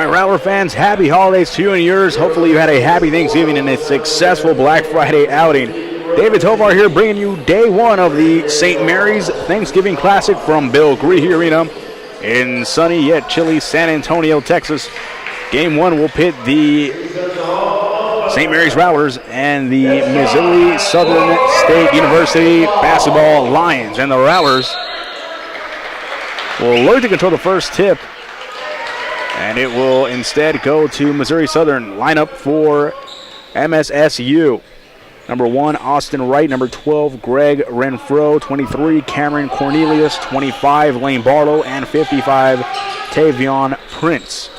right, Rattler fans, happy holidays to you and yours. Hopefully you had a happy Thanksgiving and a successful Black Friday outing. David Tovar here bringing you day one of the St. Mary's Thanksgiving Classic from Bill Greehey Arena in sunny yet chilly San Antonio, Texas. Game one will pit the St. Mary's Rattlers and the Missouri Southern State University Basketball Lions. And the Rattlers will look to control the first tip, and it will instead go to Missouri Southern. Lineup for MSSU. Number 1, Austin Wright. Number 12, Greg Renfro. 23, Cameron Cornelius. 25, Lane Barlow. And 55, Tavion Prince.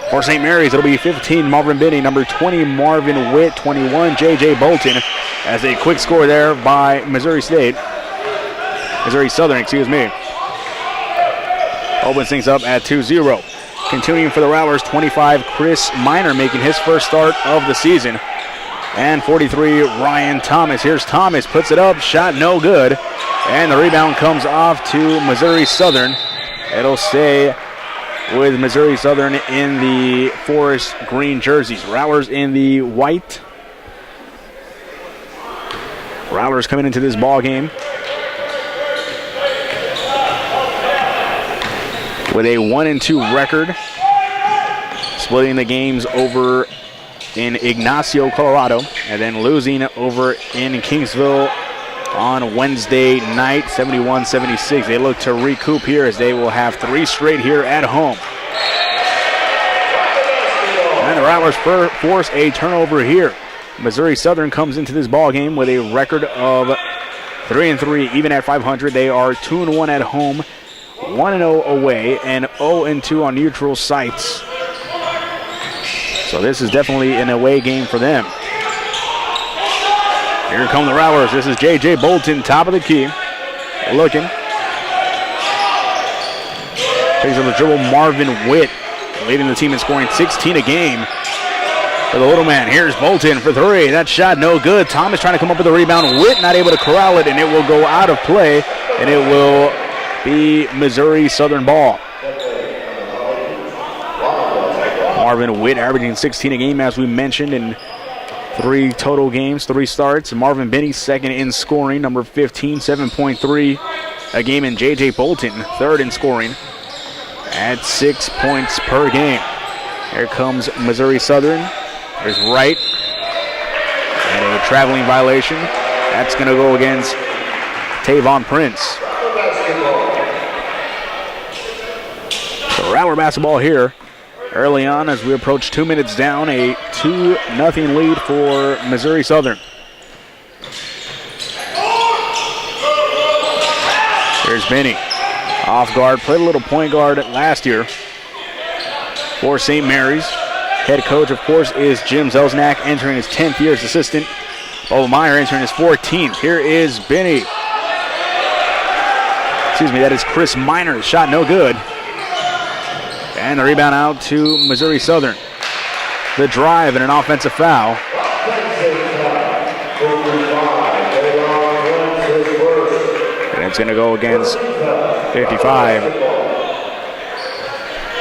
For St. Mary's, it'll be 15, Marvin Binney. Number 20, Marvin Witt. 21, J.J. Bolton. As a quick score there by Missouri Southern, opens things up at 2-0. Continuing for the Rattlers, 25, Chris Miner making his first start of the season. And 43, Ryan Thomas. Here's Thomas, puts it up, shot no good. And the rebound comes off to Missouri Southern. It'll stay with Missouri Southern in the forest green jerseys. Rattlers in the white. Rattlers coming into this ball game with a 1-2 record, splitting the games over in Ignacio, Colorado, and then losing over in Kingsville on Wednesday night, 71-76. They look to recoup here as they will have 3 straight here at home. And the Rattlers force a turnover here. Missouri Southern comes into this ball game with a record of 3-3, even at 500. They are 2-1 at home, 1-0 away, and 0-2 on neutral sites. So this is definitely an away game for them. Here come the Rattlers. This is J.J. Bolton, top of the key. Looking. Takes up the dribble, Marvin Witt, leading the team in scoring 16 a game for the little man. Here's Bolton for 3. That shot no good. Thomas trying to come up with a rebound. Witt not able to corral it, and it will go out of play, and it will be Missouri Southern ball. Marvin Witt averaging 16 a game, as we mentioned, in 3 total games, 3 starts. Marvin Binney second in scoring, number 15, 7.3 a game. And J.J. Bolton third in scoring at 6 points per game. Here comes Missouri Southern. There's Wright. And a traveling violation. That's going to go against Tavon Prince. So Rattler basketball here early on as we approach 2 minutes down, a 2-0 lead for Missouri Southern. Here's Binney. Off guard, played a little point guard last year for St. Mary's. Head coach, of course, is Jim Zelznak, entering his 10th year as assistant. Bob Meyer entering his 14th. Here is Binney. That is Chris Miner. Shot no good. And the rebound out to Missouri Southern. The drive and an offensive foul. And it's going to go against 55.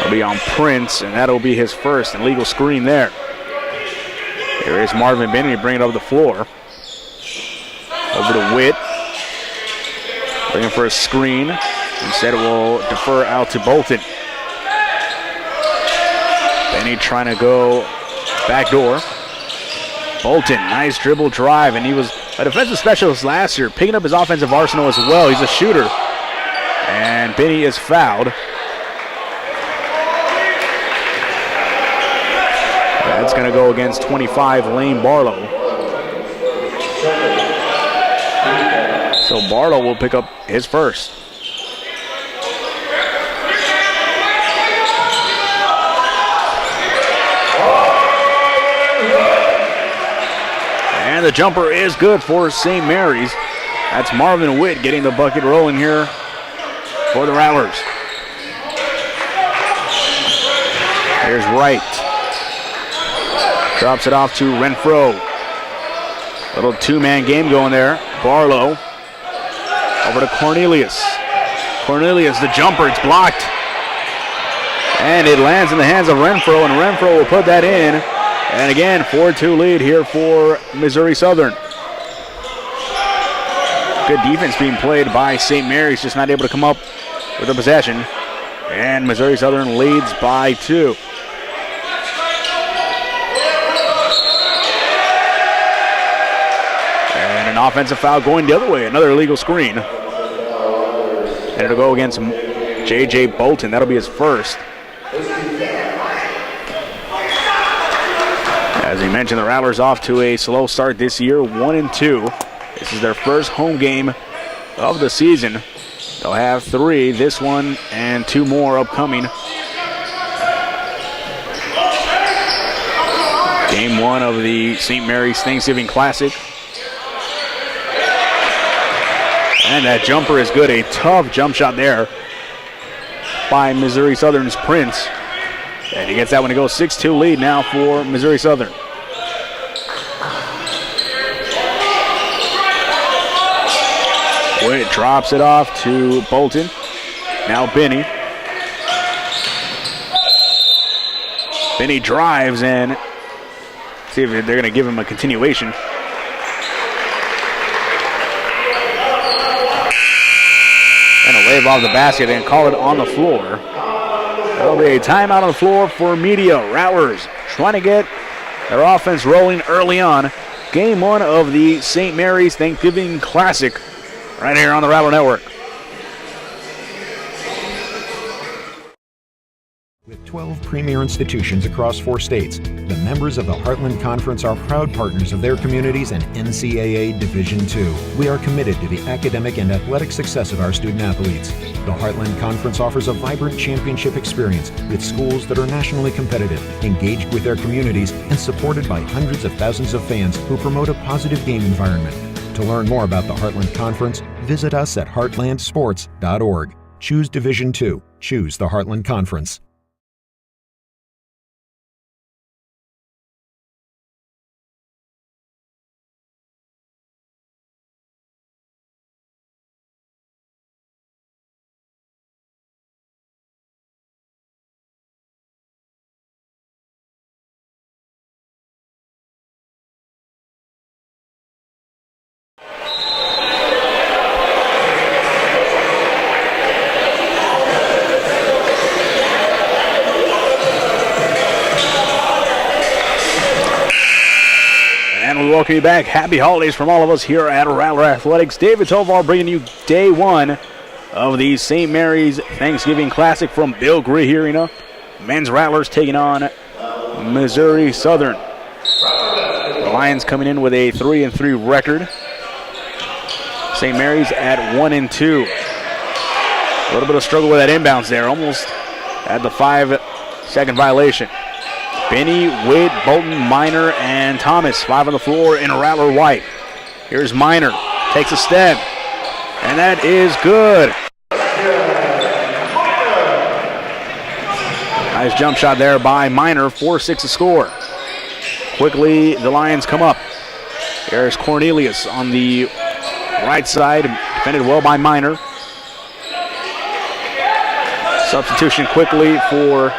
It'll be on Prince, and that'll be his first illegal screen there. Here is Marvin Binney bringing it over the floor. Over to Witt. Looking for a screen. Instead, it will defer out to Bolton. Benny trying to go backdoor. Bolton, nice dribble drive, and he was a defensive specialist last year, picking up his offensive arsenal as well. He's a shooter. And Benny is fouled. That's going to go against 25, Lane Barlow. So Barlow will pick up his first. And the jumper is good for St. Mary's. That's Marvin Witt getting the bucket rolling here for the Rattlers. Here's Wright. Drops it off to Renfro. Little 2-man game going there. Barlow over to Cornelius. Cornelius, the jumper, it's blocked. And it lands in the hands of Renfro, and Renfro will put that in. And again, 4-2 lead here for Missouri Southern. Good defense being played by St. Mary's, just not able to come up with the possession. And Missouri Southern leads by 2. And an offensive foul going the other way, another illegal screen. And it'll go against J.J. Bolton. That'll be his first. As we mentioned, the Rattlers off to a slow start this year, 1-2. This is their first home game of the season. They'll have 3, this one and 2 more upcoming. Game 1 of the St. Mary's Thanksgiving Classic. And that jumper is good, a tough jump shot there by Missouri Southern's Prince. And he gets that one to go. 6-2 lead now for Missouri Southern. Witt drops it off to Bolton. Now Benny. Benny drives and see if they're going to give him a continuation. And a wave off the basket and call it on the floor. That'll be a timeout on the floor for Medio. Rattlers trying to get their offense rolling early on. Game 1 of the St. Mary's Thanksgiving Classic right here on the Rattler Network. With 12 premier institutions across 4 states, the members of the Heartland Conference are proud partners of their communities and NCAA Division II. We are committed to the academic and athletic success of our student athletes. The Heartland Conference offers a vibrant championship experience with schools that are nationally competitive, engaged with their communities, and supported by hundreds of thousands of fans who promote a positive game environment. To learn more about the Heartland Conference, visit us at heartlandsports.org. Choose Division II. Choose the Heartland Conference. Welcome you back. Happy holidays from all of us here at Rattler Athletics. David Tovar bringing you day 1 of the St. Mary's Thanksgiving Classic from Bill Gree Arena. Men's Rattlers taking on Missouri Southern. The Lions coming in with a 3-3 record. St. Mary's at 1-2. A little bit of struggle with that inbounds there. Almost at the 5-second violation. Benny, Witt, Bolton, Minor, and Thomas. 5 on the floor in Rattler white. Here's Minor. Takes a step. And that is good. Nice jump shot there by Minor. 4-6 to score. Quickly, the Lions come up. There's Cornelius on the right side. Defended well by Minor. Substitution quickly for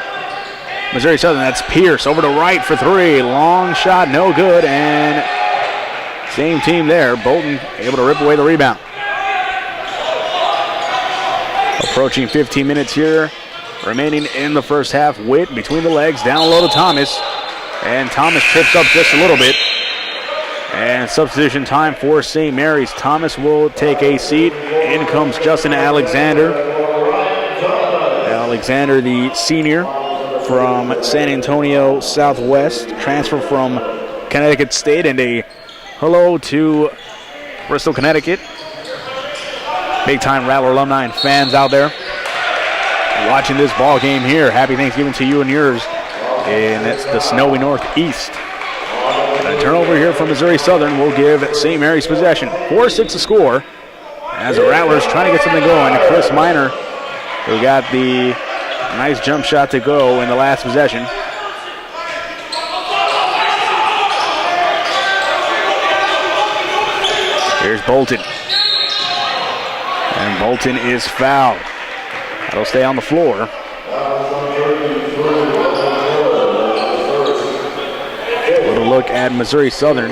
Missouri Southern. That's Pierce over to right for 3. Long shot, no good. And same team there. Bolton able to rip away the rebound. Approaching 15 minutes here remaining in the first half. Witt between the legs, down low to Thomas. And Thomas trips up just a little bit. And substitution time for St. Mary's. Thomas will take a seat. In comes Justin Alexander. Alexander, the senior from San Antonio Southwest, transfer from Connecticut State, and a hello to Bristol, Connecticut. Big time Rattler alumni and fans out there watching this ball game here. Happy Thanksgiving to you and yours in the snowy Northeast. And a turnover here from Missouri Southern will give St. Mary's possession. 4-6 to score as the Rattlers trying to get something going. Chris Minor, who got the nice jump shot to go in the last possession. Here's Bolton. And Bolton is fouled. That'll stay on the floor. A little look at Missouri Southern.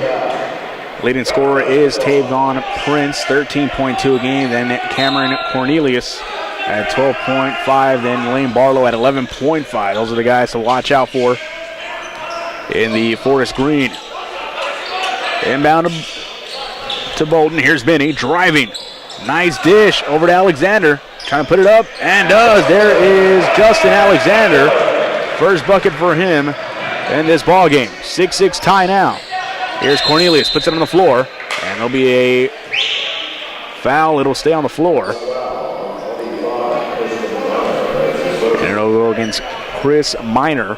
Leading scorer is Tavon Prince, 13.2 a game. Then Cameron Cornelius at 12.5. Then Lane Barlow at 11.5. Those are the guys to watch out for in the Forest Green. Inbound to Bolton. Here's Benny driving. Nice dish over to Alexander. Trying to put it up, and does. There is Justin Alexander. First bucket for him in this ball game. 6-6 tie now. Here's Cornelius, puts it on the floor, and there'll be a foul. It'll stay on the floor. And it'll go against Chris Miner.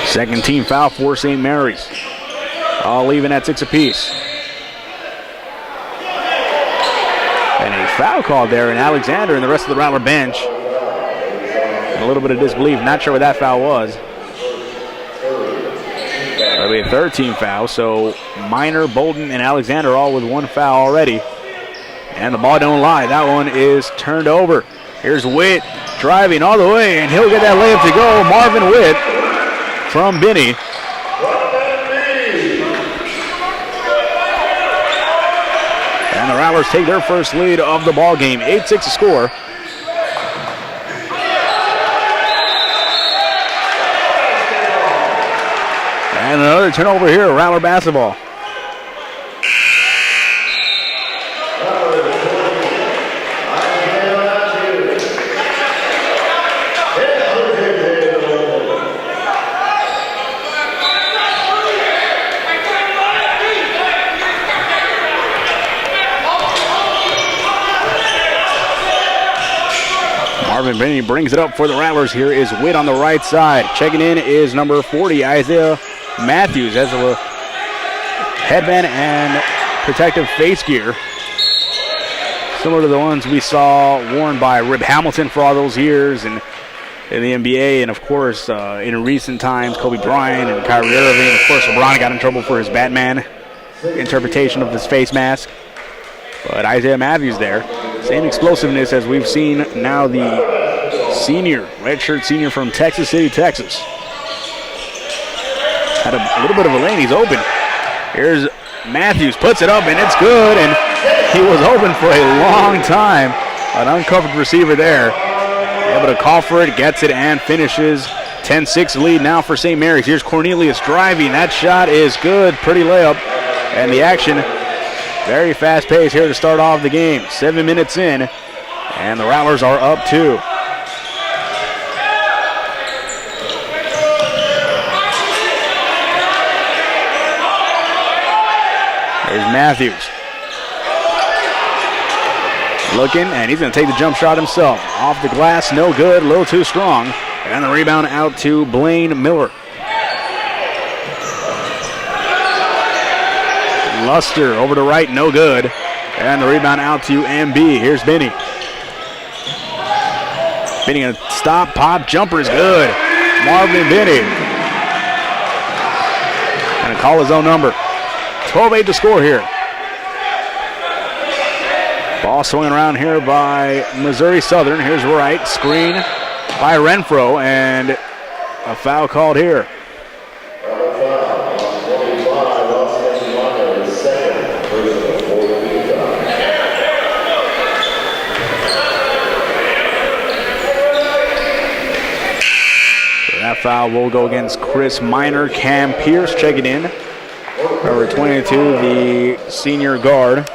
Second team foul for St. Mary's. All leaving at 6 apiece. And a foul called there, and Alexander and the rest of the Rattler bench. A little bit of disbelief, not sure what that foul was. That'll be a third team foul, so Miner, Bolton, and Alexander all with one foul already. And the ball don't lie, that one is turned over. Here's Witt driving all the way, and he'll get that layup to go. Marvin Witt from Benny. And the Rattlers take their first lead of the ball game, 8-6 to score. And another turnover here, Rattler basketball. Marvin Benny brings it up for the Rattlers. Here is Witt on the right side. Checking in is number 40, Isaiah Matthews, as a headband and protective face gear, similar to the ones we saw worn by Rip Hamilton for all those years and in the NBA, and of course in recent times Kobe Bryant and Kyrie Irving. Of course, LeBron got in trouble for his Batman interpretation of his face mask, but Isaiah Matthews there, same explosiveness as we've seen now. The senior, redshirt senior from Texas City, Texas. Had a little bit of a lane, he's open. Here's Matthews, puts it up, and it's good, and he was open for a long time. An uncovered receiver there. Able to call for it, gets it, and finishes. 10-6 lead now for St. Mary's. Here's Cornelius driving. That shot is good, pretty layup. And the action, very fast pace here to start off the game. 7 minutes in, and the Rattlers are up 2. There's Matthews. Looking, and he's going to take the jump shot himself. Off the glass, no good, a little too strong. And the rebound out to Blaine Miller. Luster over to right, no good. And the rebound out to MB. Here's Benny. Benny going to stop, pop, jumper is good. Marvin Benny. Going to call his own number. 12-8 to score here. Ball swinging around here by Missouri Southern. Here's Wright. Screen by Renfro, and a foul called here. That foul will go against Chris Miner. Cam Pierce checking in. Number 22, the senior guard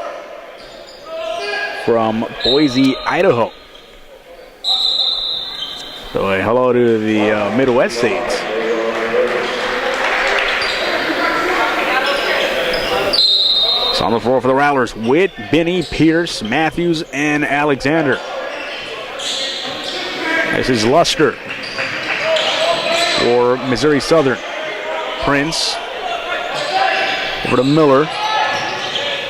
from Boise, Idaho. So a hello to the Midwest states. So on the floor for the Rattlers, Witt, Benny, Pierce, Matthews, and Alexander. This is Luster for Missouri Southern. Prince over to Miller.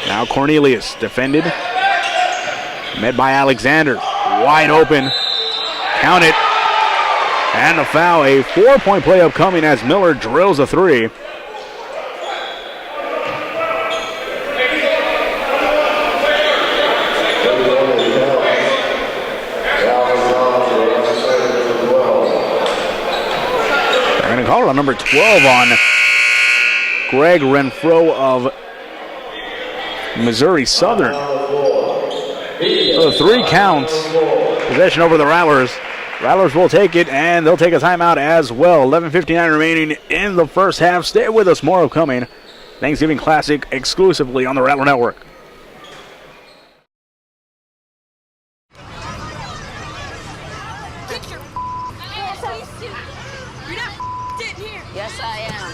Now Cornelius defended. Met by Alexander. Wide open. Count it. And the foul. A 4-point play upcoming as Miller drills a three. foul on number 12 on Greg Renfro of Missouri Southern. So 3 counts. Possession over the Rattlers. Rattlers will take it, and they'll take a timeout as well. 11:59 remaining in the first half. Stay with us. More upcoming. Thanksgiving Classic exclusively on the Rattler Network. Yes, I am.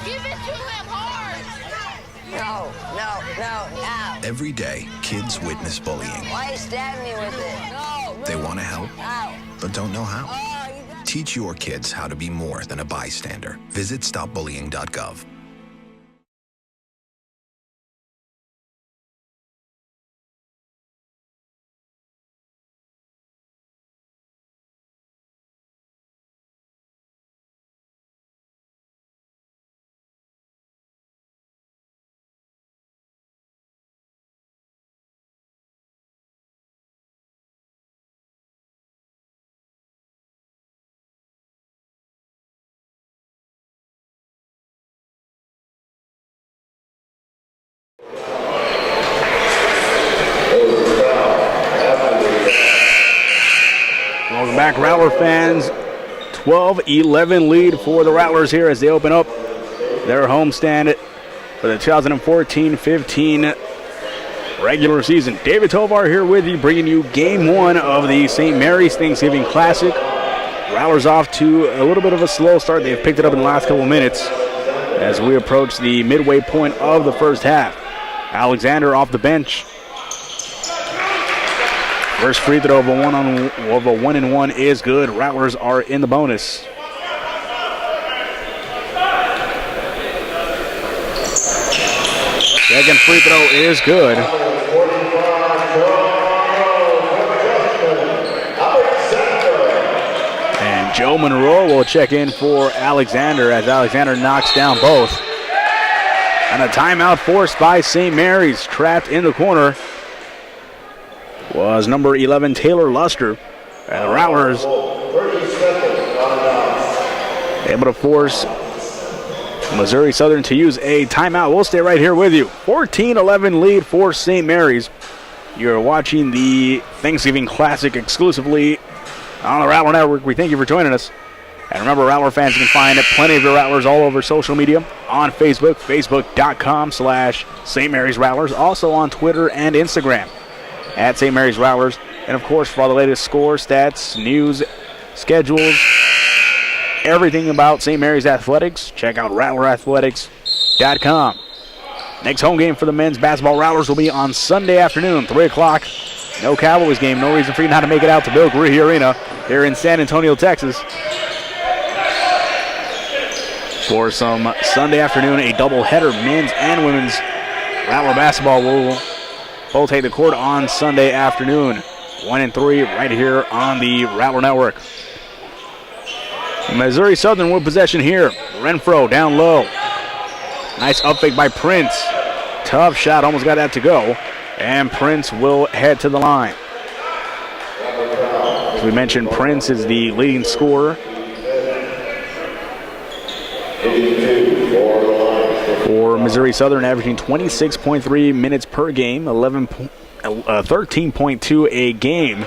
Give it to him hard. No. Every day, kids witness bullying. Why you stabbing me with it? No. They want to help, Ow. but don't know how. Oh, you got... Teach your kids how to be more than a bystander. Visit stopbullying.gov. Welcome back, Rattler fans. 12-11 lead for the Rattlers here as they open up their homestand for the 2014-15 regular season. David Tovar here with you, bringing you Game 1 of the St. Mary's Thanksgiving Classic. Rattlers off to a little bit of a slow start. They've picked it up in the last couple of minutes as we approach the midway point of the first half. Alexander off the bench. First free throw of a 1-and-1 is good. Rattlers are in the bonus. Second free throw is good. And Joe Monroe will check in for Alexander as Alexander knocks down both. And a timeout forced by St. Mary's. Trapped in the corner was number 11, Taylor Luster. And the Rattlers able to force Missouri Southern to use a timeout. We'll stay right here with you. 14-11 lead for St. Mary's. You're watching the Thanksgiving Classic exclusively on the Rattler Network. We thank you for joining us. And remember, Rattler fans, you can find plenty of your Rattlers all over social media on Facebook, facebook.com/St. Mary's Rattlers. Also on Twitter and Instagram at St. Mary's Rattlers. And, of course, for all the latest scores, stats, news, schedules, everything about St. Mary's Athletics, check out RattlerAthletics.com. Next home game for the men's basketball Rattlers will be on Sunday afternoon, 3 o'clock. No Cowboys game. No reason for you not to make it out to Bill Gree Arena here in San Antonio, Texas. For some Sunday afternoon, a doubleheader, men's and women's Rattler basketball will both take the court on Sunday afternoon. 1 and 3 right here on the Rattler Network. Missouri Southern with possession here. Renfro down low. Nice up fake by Prince. Tough shot, almost got that to go. And Prince will head to the line. As we mentioned, Prince is the leading scorer for Missouri Southern, averaging 26.3 minutes per game, 13.2 a game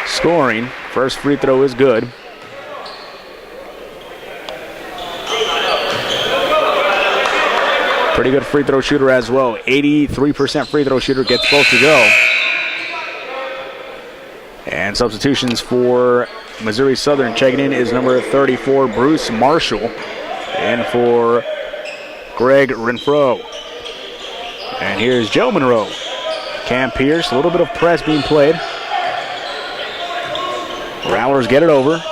scoring. First free throw is good. Pretty good free throw shooter as well. 83% free throw shooter, gets both to go. And substitutions for Missouri Southern. Checking in is number 34, Bruce Marshall. And for Greg Renfro. And here's Joe Monroe. Cam Pierce, a little bit of press being played. Rattlers get it over.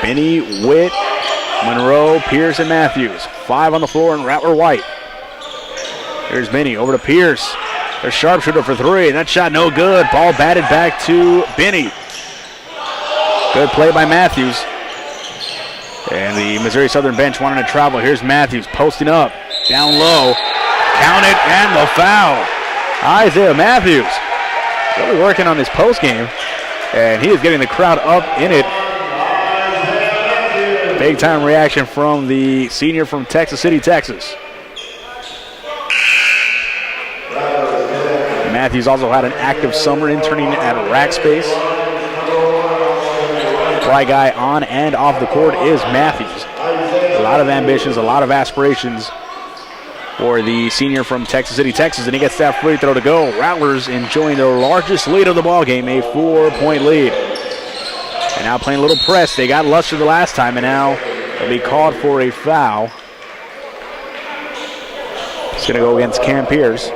Benny, Witt, Monroe, Pierce, and Matthews. 5 on the floor and Rattler white. Here's Benny over to Pierce. Their sharpshooter for 3, and that shot no good. Ball batted back to Benny. Good play by Matthews. And the Missouri Southern bench wanting to travel. Here's Matthews posting up, down low. Count it, and the foul. Isaiah Matthews really working on his post game, and he is getting the crowd up in it. Big time reaction from the senior from Texas City, Texas. Matthews also had an active summer interning at Rackspace. Fly guy on and off the court is Matthews. A lot of ambitions, a lot of aspirations for the senior from Texas City, Texas, and he gets that free throw to go. Rattlers enjoying their largest lead of the ball game, a 4-point lead. And now playing a little press. They got Luster the last time, and now they'll be called for a foul. It's going to go against Cam Pierce.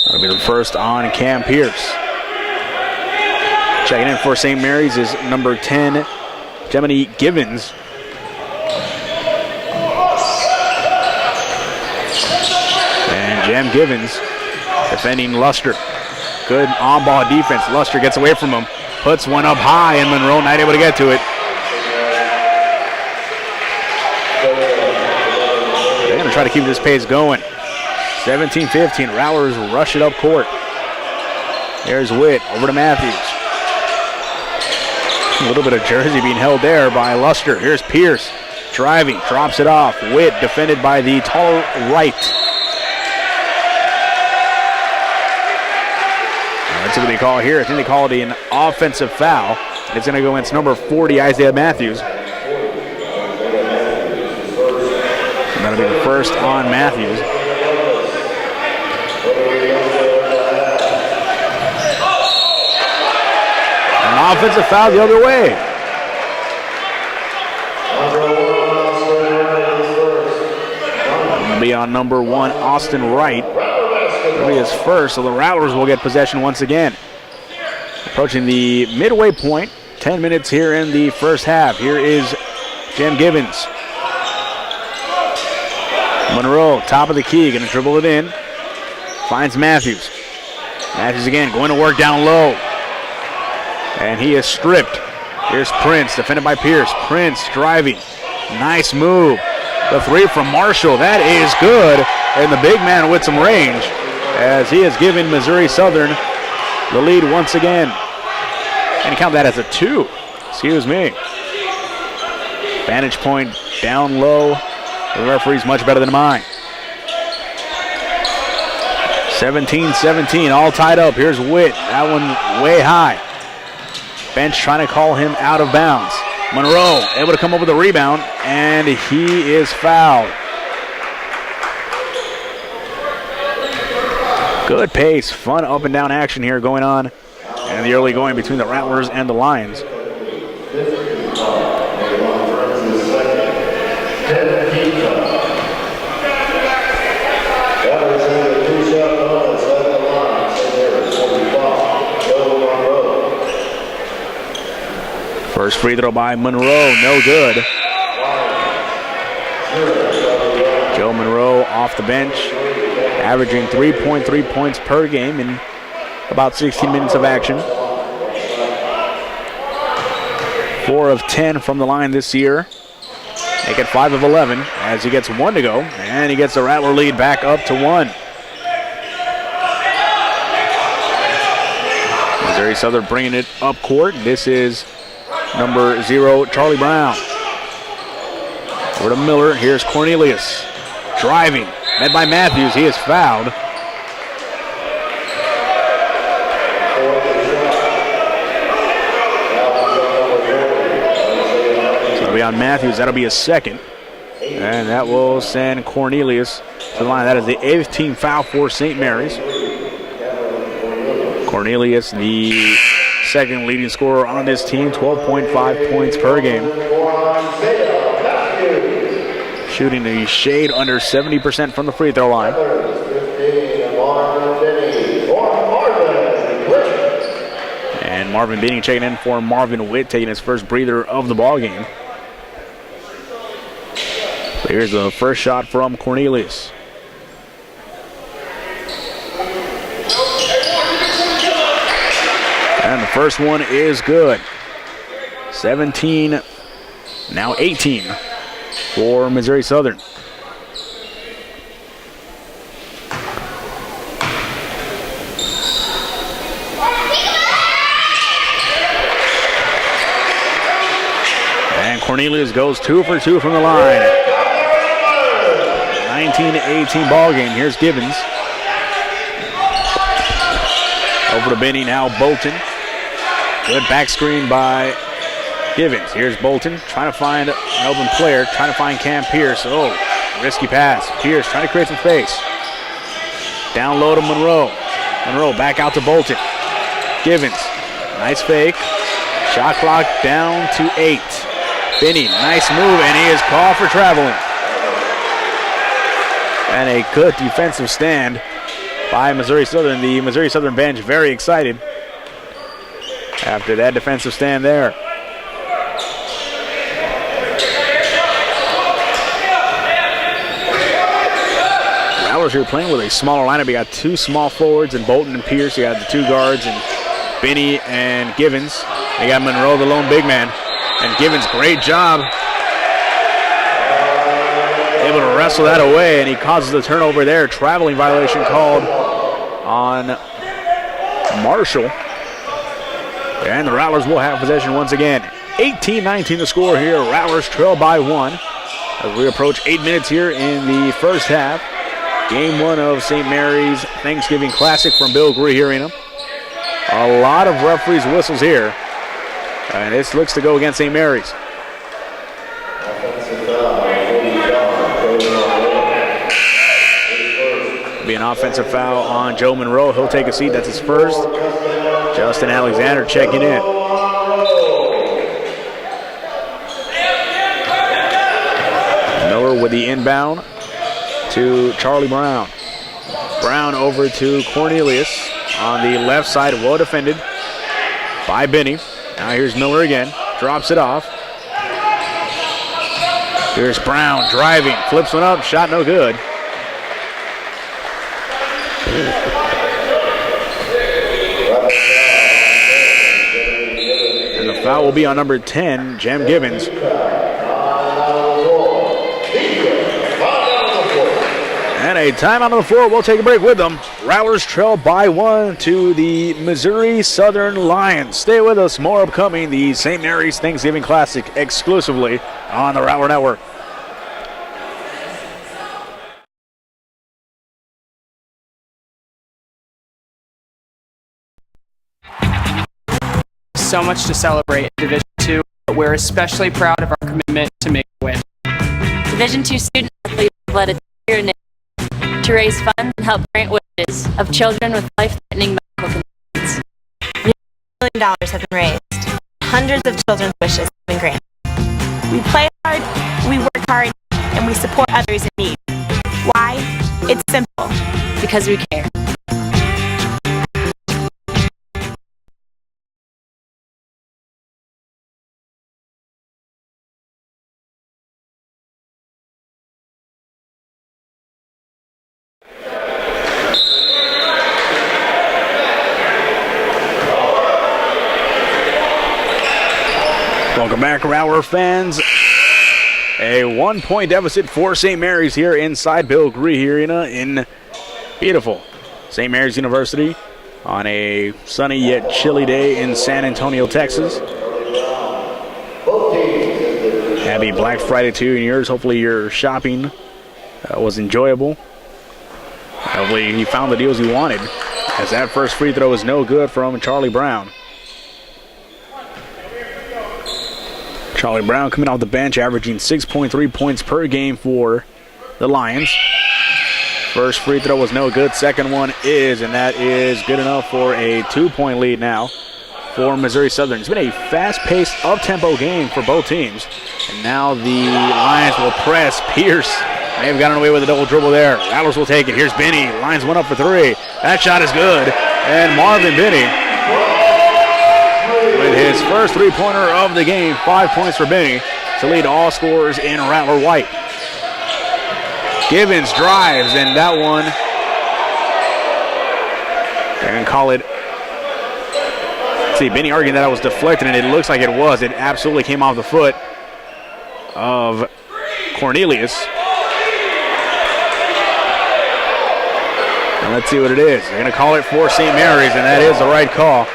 That'll be the first on Cam Pierce. Checking in for St. Mary's is number 10, Gemini Givens. And Jem Givens defending Luster. Good on-ball defense. Luster gets away from him, puts one up high, and Monroe not able to get to it. They're going to try to keep this pace going. 17-15, Rattlers rush it up court. There's Witt, over to Matthews. A little bit of jersey being held there by Luster. Here's Pierce driving, drops it off. Witt defended by the tall right. That's what they call here. I think they call it an offensive foul. It's going to go against number 40, Isaiah Matthews. And that'll be the first on Matthews. An offensive foul the other way. It'll be on number 1, Austin Wright. It'll be his first, so the Rattlers will get possession once again. Approaching the midway point, 10 minutes here in the first half. Here is Jem Givens. Monroe, top of the key, going to dribble it in. Finds Matthews. Matthews again, going to work down low. And he is stripped. Here's Prince, defended by Pierce. Prince driving. Nice move. The three from Marshall. That is good. And the big man with some range, as he has given Missouri Southern the lead once again. And count that as a 2. Excuse me. Vantage point down low. The referee's much better than mine. 17-17, all tied up. Here's Witt. That one way high. Bench trying to call him out of bounds. Monroe able to come up with a rebound, and he is fouled. Good pace, fun up and down action here going on in the early going between the Rattlers and the Lions. First free throw by Monroe, no good. Joe Monroe off the bench, averaging 3.3 points per game in about 16 minutes of action. 4 of 10 from the line this year. Make it 5 of 11 as he gets 1 to go, and he gets the Rattler lead back up to 1. Missouri Southern bringing it up court. This is number 0, Charlie Brown. Over to Miller. Here's Cornelius. Driving. Met by Matthews. He is fouled. So it'll be on Matthews. That'll be a second. And that will send Cornelius to the line. That is the 8th team foul for St. Mary's. Cornelius, the second leading scorer on this team, 12.5 points per game. Shooting a shade under 70% from the free throw line. And Marvin Benning checking in for Marvin Witt, taking his first breather of the ball game. So here's the first shot from Cornelius. And the first one is good. 17-15 Now 18 for Missouri Southern. And Cornelius goes 2 for 2 from the line. 19-18 ball game. Here's Gibbons. Over to Benny, now Bolton. Good back screen by Givens. Here's Bolton trying to find an open player, trying to find Cam Pierce. Oh, risky pass. Pierce trying to create some space. Down low to Monroe. Monroe back out to Bolton. Givens, nice fake. Shot clock down to 8. Benny, nice move, and he is called for traveling. And a good defensive stand by Missouri Southern. The Missouri Southern bench very excited after that defensive stand there. Rattlers here playing with a smaller lineup. You got 2 small forwards and Bolton and Pierce. You got the 2 guards and Benny and Givens. You got Monroe, the lone big man. And Givens, great job. Able to wrestle that away, and he causes the turnover there. Traveling violation called on Marshall. And the Rattlers will have possession once again. 18-19 the score here. Rattlers trail by 1 as we approach 8 minutes here in the first half. Game 1 of St. Mary's Thanksgiving Classic from Bill Gree Arena. A lot of referees' whistles here. And this looks to go against St. Mary's. Be an offensive foul on Joe Monroe. He'll take a seat. That's his first. Justin Alexander checking in. Miller with the inbound to Charlie Brown. Brown over to Cornelius on the left side. Well defended by Benny. Now here's Miller again. Drops it off. Here's Brown driving. Flips one up. Shot no good. And the foul will be on number 10, Jem Gibbons. And a timeout on the floor. We'll take a break with them. Rattlers trail by 1 to the Missouri Southern Lions. Stay with us. More upcoming. The St. Mary's Thanksgiving Classic exclusively on the Rattler Network. So much to celebrate in Division II, but we're especially proud of our commitment to make a win. Division II student athletes have led a two-year initiative to raise funds and help grant wishes of children with life-threatening medical conditions. $1 million have been raised. Hundreds of children's wishes have been granted. We play hard, we work hard, and we support others in need. Why? It's simple. Because we care. Welcome back, Rattler fans. A 1-point deficit for St. Mary's here inside Bill Gree Arena in beautiful St. Mary's University on a sunny yet chilly day in San Antonio, Texas. Happy Black Friday to you and yours. Hopefully your shopping was enjoyable. Hopefully you found the deals you wanted, as that first free throw is no good from Charlie Brown. Charlie Brown coming off the bench, averaging 6.3 points per game for the Lions. First free throw was no good. Second one is, and that is good enough for a 2-point lead now for Missouri Southern. It's been a fast-paced, up-tempo game for both teams. And now the Lions will press. Pierce may have gotten away with a double dribble there. Rattlers will take it. Here's Benny. Lions went up for 3. That shot is good. And Marvin Benny with his first three-pointer of the game. 5 points for Benny to lead all scorers in Rattler white. Givens drives, and that one, they're going to call it. See, Benny arguing that I was deflected, and it looks like it was. It absolutely came off the foot of Cornelius. And let's see what it is. They're going to call it for St. Mary's, and that is the right call.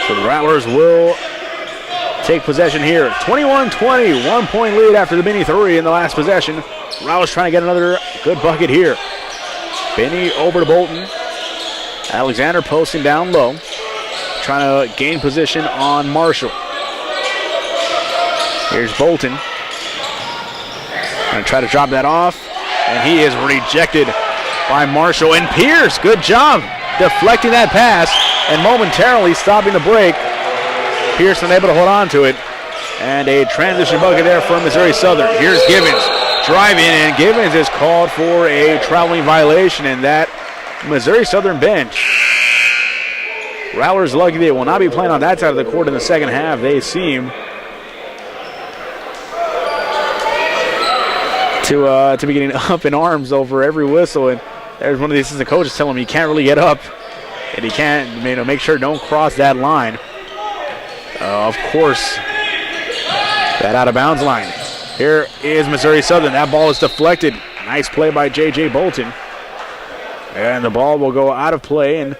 So the Rattlers will take possession here. 21-20, 1 point lead after the Benny 3 in the last possession. Rattlers trying to get another good bucket here. Benny over to Bolton. Alexander posting down low, trying to gain position on Marshall. Here's Bolton. Going to try to drop that off, and he is rejected by Marshall. And Pierce, good job deflecting that pass and momentarily stopping the break. Pierce unable to hold on to it. And a transition bucket there for Missouri Southern. Here's Givens driving, and Givens is called for a traveling violation, and that Missouri Southern bench. Rattlers lucky they will not be playing on that side of the court in the second half. They seem to be getting up in arms over every whistle, and there's one of the assistant coaches telling him he can't really get up, and he can't, make sure don't cross that line. Of course, that out of bounds line. Here is Missouri Southern. That ball is deflected. Nice play by J.J. Bolton. And the ball will go out of play, and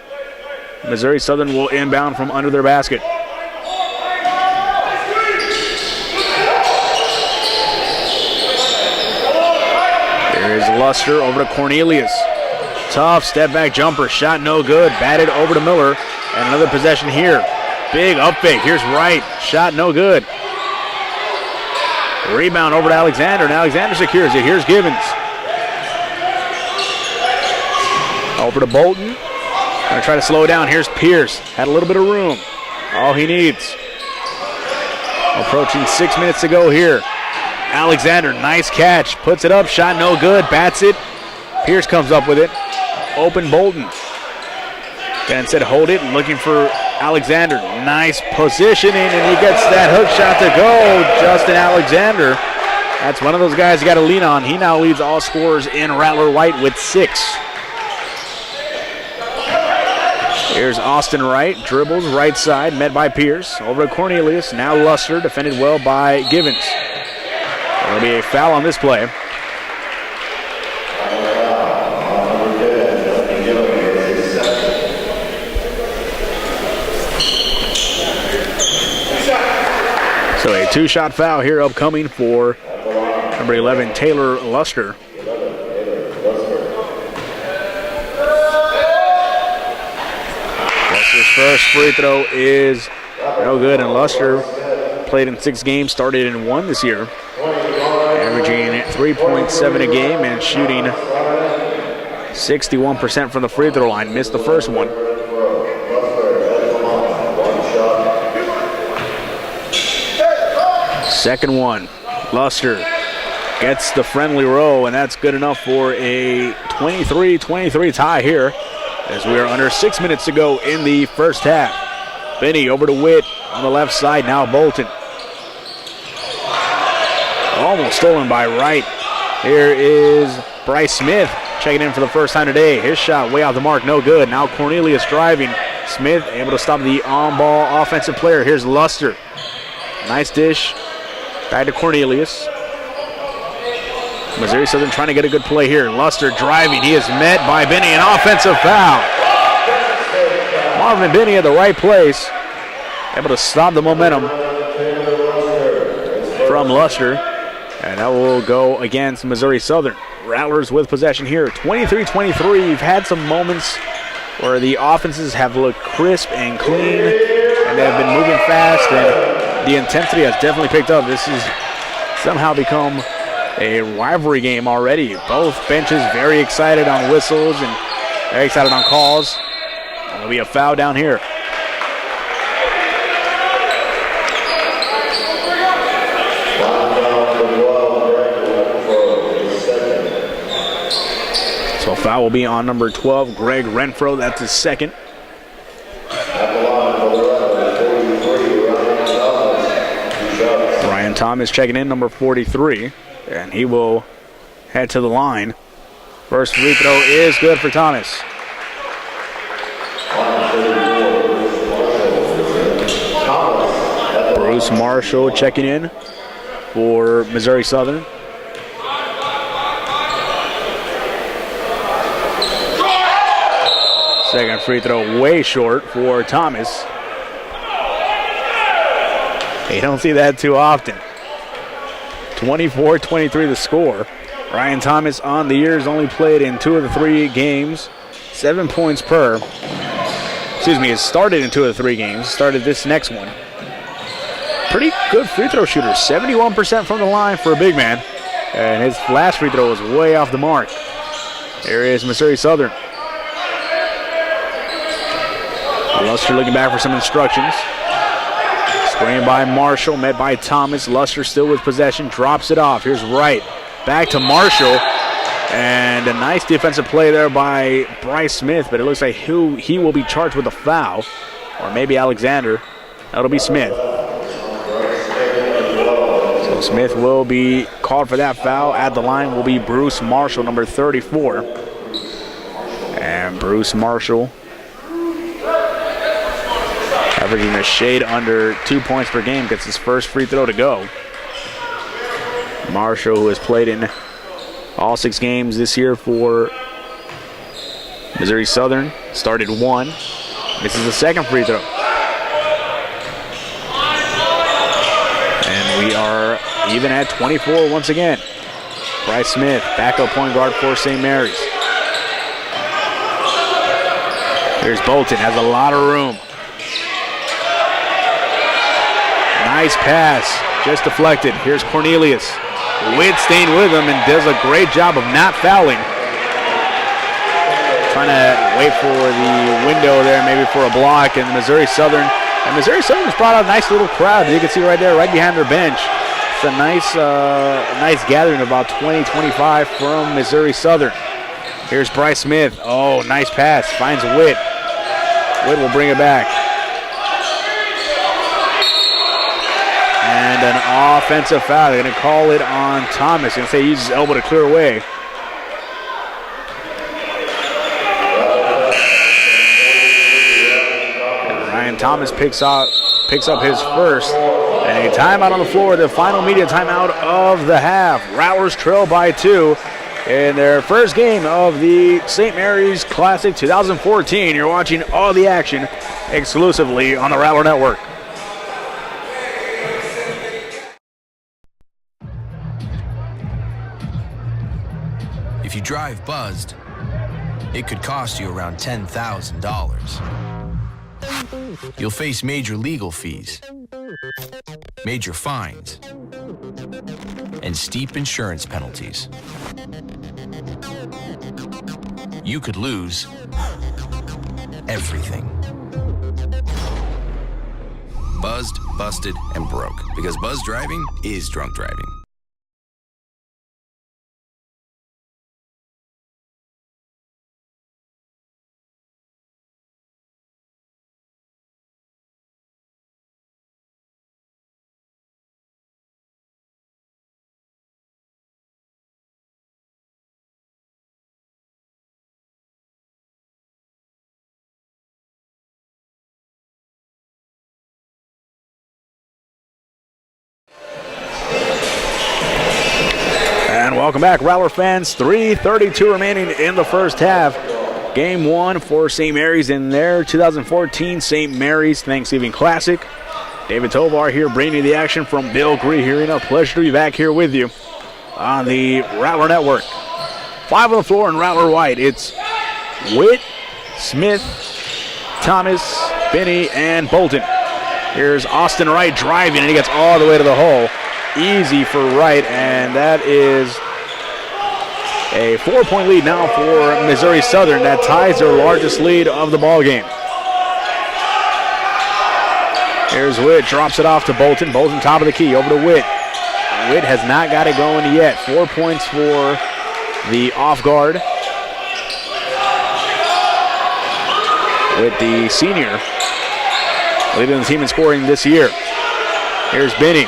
Missouri Southern will inbound from under their basket. Here is Luster over to Cornelius. Tough step back jumper. Shot no good. Batted over to Miller. And another possession here. Big up fake. Here's Wright. Shot no good. Rebound over to Alexander, and Alexander secures it. Here's Givens. Over to Bolton. Gonna try to slow it down. Here's Pierce. Had a little bit of room. All he needs. Approaching 6 minutes to go here. Alexander, nice catch. Puts it up. Shot no good. Bats it. Pierce comes up with it. Open Bolton. Then instead hold it, looking for Alexander. Nice positioning, and he gets that hook shot to go. Justin Alexander. That's one of those guys you got to lean on. He now leads all scorers in Rattler White with 6. Here's Austin Wright. Dribbles right side, met by Pierce. Over to Cornelius. Now Luster, defended well by Givens. There'll be a foul on this play. So a 2-shot foul here upcoming for number 11, Taylor Luster. Luster's first free throw is no good, and Luster played in 6 games, started in 1 this year, averaging 3.7 a game and shooting 61% from the free throw line. Missed the first one. Second one, Luster gets the friendly roll, and that's good enough for a 23-23 tie here as we are under 6 minutes to go in the first half. Benny over to Witt on the left side, now Bolton. Almost stolen by Wright. Here is Bryce Smith checking in for the first time today. His shot way off the mark, no good. Now Cornelius driving. Smith able to stop the on-ball offensive player. Here's Luster. Nice dish. Back to Cornelius. Missouri Southern trying to get a good play here. Luster driving. He is met by Benny. An offensive foul. Marvin Benny at the right place. Able to stop the momentum from Luster. And that will go against Missouri Southern. Rattlers with possession here. 23-23. You've had some moments where the offenses have looked crisp and clean, and they have been moving fast, and the intensity has definitely picked up. This has somehow become a rivalry game already. Both benches very excited on whistles and very excited on calls. There'll be a foul down here. So a foul will be on number 12, Greg Renfro. That's his second. Brian Thomas checking in, number 43, and he will head to the line. First free throw is good for Thomas. Bruce Marshall checking in for Missouri Southern. Second free throw way short for Thomas. You don't see that too often. 24-23 the score. Ryan Thomas on the year has only played in 2 of the 3 games. 7 points per. Excuse me, it started in 2 of the 3 games. Started this next one. Pretty good free throw shooter. 71% from the line for a big man. And his last free throw was way off the mark. Here is Missouri Southern. Luster looking back for some instructions. Screen by Marshall, met by Thomas. Luster still with possession, drops it off. Here's Wright. Back to Marshall. And a nice defensive play there by Bryce Smith, but it looks like he will be charged with a foul. Or maybe Alexander. That'll be Smith. So Smith will be called for that foul. At the line will be Bruce Marshall, number 34. And Bruce Marshall averaging a shade under 2 points per game, gets his first free throw to go. Marshall, who has played in all 6 games this year for Missouri Southern, started 1. This is the second free throw. And we are even at 24 once again. Bryce Smith, backup point guard for St. Mary's. Here's Bolton, has a lot of room. Nice pass, just deflected. Here's Cornelius. Witt staying with him and does a great job of not fouling. Trying to wait for the window there, maybe for a block. And Missouri Southern has brought out a nice little crowd. You can see right there, right behind their bench. It's a nice gathering of about 20-25 from Missouri Southern. Here's Bryce Smith. Oh, nice pass. Finds Witt. Witt will bring it back. And an offensive foul. They're going to call it on Thomas. They're going to say he used his elbow to clear away. And Ryan Thomas picks up his first. And a timeout on the floor, the final media timeout of the half. Rattlers trail by 2 in their first game of the St. Mary's Classic 2014. You're watching all the action exclusively on the Rattler Network. If you drive buzzed, it could cost you around $10,000. You'll face major legal fees, major fines, and steep insurance penalties. You could lose everything. Buzzed, busted, and broke, because buzz driving is drunk driving. And welcome back, Rattler fans. 3:32 remaining in the first half. Game 1 for St. Mary's in their 2014 St. Mary's Thanksgiving Classic. David Tovar here bringing you the action from Bill Gree Arena. Pleasure to be back here with you on the Rattler Network. 5 on the floor in Rattler White. It's Witt, Smith, Thomas, Binney, and Bolton. Here's Austin Wright driving, and he gets all the way to the hole. Easy for Wright, and that is a 4-point lead now for Missouri Southern. That ties their largest lead of the ball game. Here's Witt, drops it off to Bolton. Bolton top of the key, over to Witt. Witt has not got it going yet. 4 points for the off guard. With the senior leading the team in scoring this year. Here's Binney.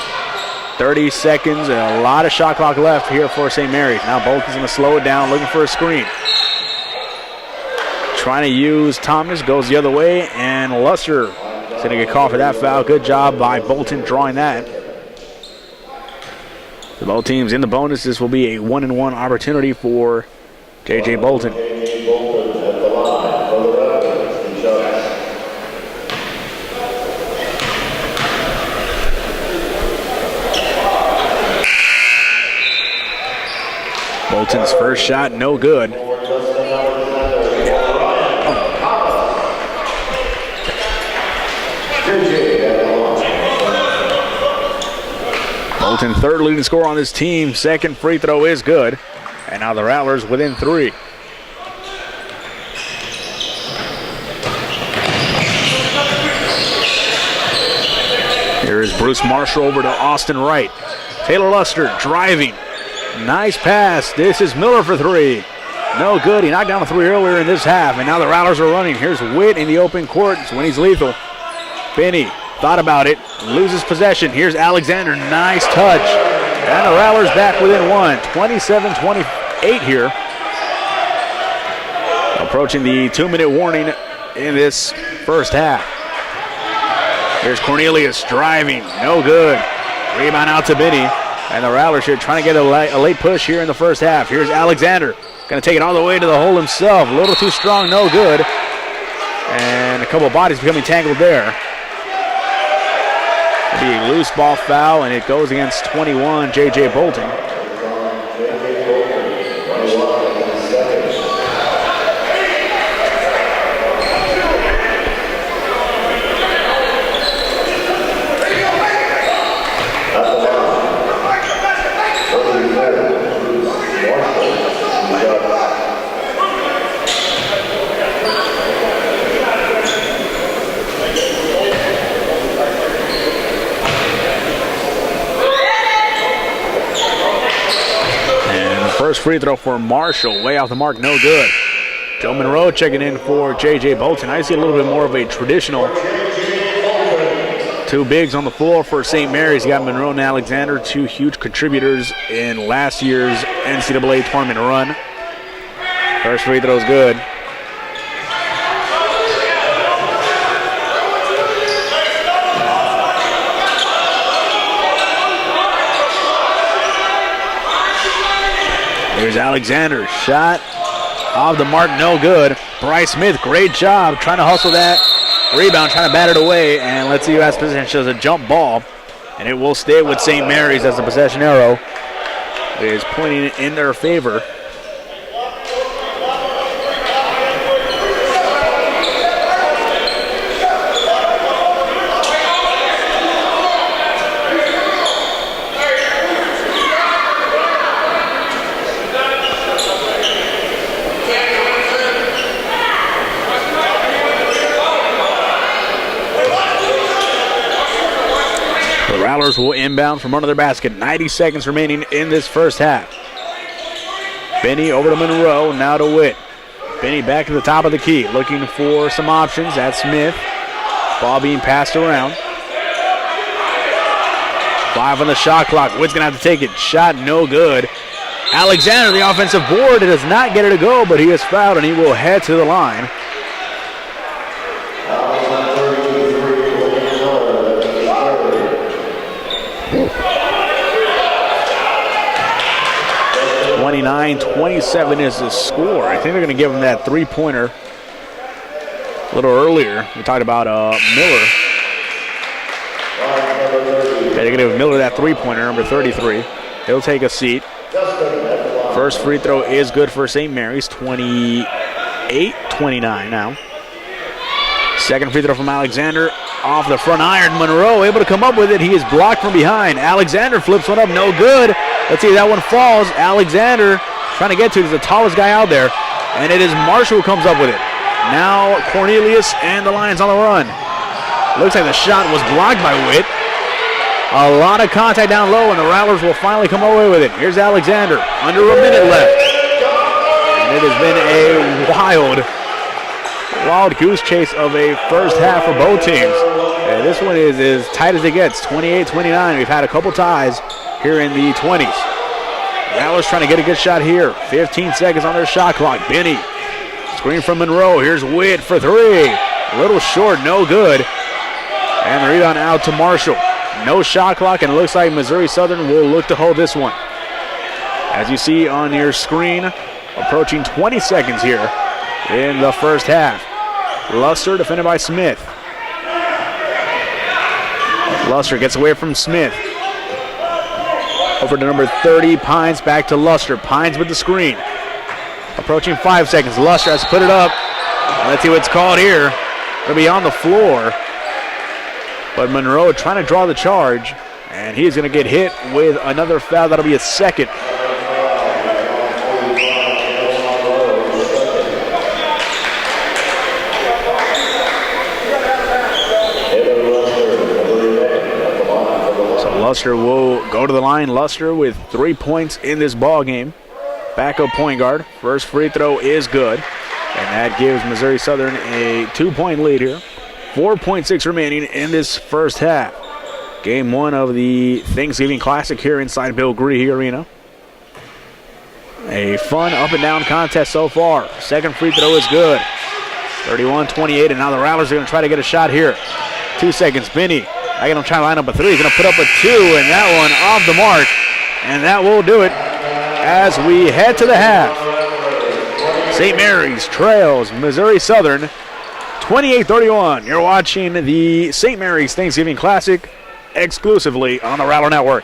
30 seconds and a lot of shot clock left here for St. Mary's. Now Bolton's going to slow it down, looking for a screen. Trying to use Thomas, goes the other way, and Luster going to get called for that foul. Good job by Bolton drawing that. So both teams in the bonus. This will be a 1-and-1 opportunity for J.J. Bolton. Bolton's first shot, no good. Bolton, third leading scorer on this team. Second free throw is good. And now the Rattlers within 3. Here is Bruce Marshall over to Austin Wright. Taylor Luster driving. Nice pass. This is Miller for 3. No good. He knocked down a 3 earlier in this half, and now the Rattlers are running. Here's Witt in the open court. It's when he's lethal. Benny thought about it. Loses possession. Here's Alexander. Nice touch. And the Rattlers back within 1. 27-28 here. Approaching the 2-minute warning in this first half. Here's Cornelius driving. No good. Rebound out to Benny. And the Rattlers here trying to get a late push here in the first half. Here's Alexander. Going to take it all the way to the hole himself. A little too strong, no good. And a couple of bodies becoming tangled there. It'll be a loose ball foul, and it goes against 21, J.J. Bolton. First free throw for Marshall, way off the mark, no good. Joe Monroe checking in for J.J. Bolton. I see a little bit more of a traditional 2 bigs on the floor for St. Mary's. You got Monroe and Alexander, 2 huge contributors in last year's NCAA tournament run. First free throw is good. There's Alexander, shot off the mark, no good. Bryce Smith, great job trying to hustle that rebound, trying to bat it away, and let's see who has possession. Shows a jump ball, and it will stay with St. Mary's as the possession arrow is pointing in their favor. Rattlers will inbound from under their basket. 90 seconds remaining in this first half. Benny over to Monroe, now to Witt. Benny back to the top of the key, looking for some options. That's Smith. Ball being passed around. 5 on the shot clock. Witt's going to have to take it. Shot no good. Alexander, the offensive board, does not get it to go, but he is fouled and he will head to the line. .27 is the score. I think they're going to give him that 3-pointer a little earlier. We talked about Miller. They're going to give Miller that 3-pointer, number 33. He'll take a seat. First free throw is good for St. Mary's, 28-29 now. Second free throw from Alexander. Off the front iron, Monroe able to come up with it. He is blocked from behind. Alexander flips one up, no good. Let's see if that one falls. Alexander trying to get to it. He's the tallest guy out there. And it is Marshall who comes up with it. Now Cornelius and the Lions on the run. Looks like the shot was blocked by Witt. A lot of contact down low, and the Rattlers will finally come away with it. Here's Alexander, under a minute left. And it has been a wild goose chase of a first half for both teams. And this one is as tight as it gets, 28-29. We've had a couple ties here in the 20s. Rattlers trying to get a good shot here. 15 seconds on their shot clock. Benny, screen from Monroe. Here's Witt for 3. A little short, no good. And the rebound out to Marshall. No shot clock, and it looks like Missouri Southern will look to hold this one. As you see on your screen, approaching 20 seconds here in the first half. Luster defended by Smith. Luster gets away from Smith. Over to number 30, Pines, back to Luster. Pines with the screen. Approaching 5 seconds. Luster has to put it up. Let's see what's called here. It'll be on the floor. But Monroe trying to draw the charge. And he's going to get hit with another foul. That'll be a second. Luster will go to the line. Luster with 3 points in this ball game. Backup point guard. First free throw is good. And that gives Missouri Southern a 2-point lead here. 4.6 remaining in this first half. Game 1 of the Thanksgiving Classic here inside Bill Gree Arena. A fun up and down contest so far. Second free throw is good. 31-28, and now the Rattlers are going to try to get a shot here. 2 seconds. Benny. I'm going to try to line up a 3. He's going to put up a 2, and that one off the mark. And that will do it as we head to the half. St. Mary's trails Missouri Southern 28-31. You're watching the St. Mary's Thanksgiving Classic exclusively on the Rattler Network.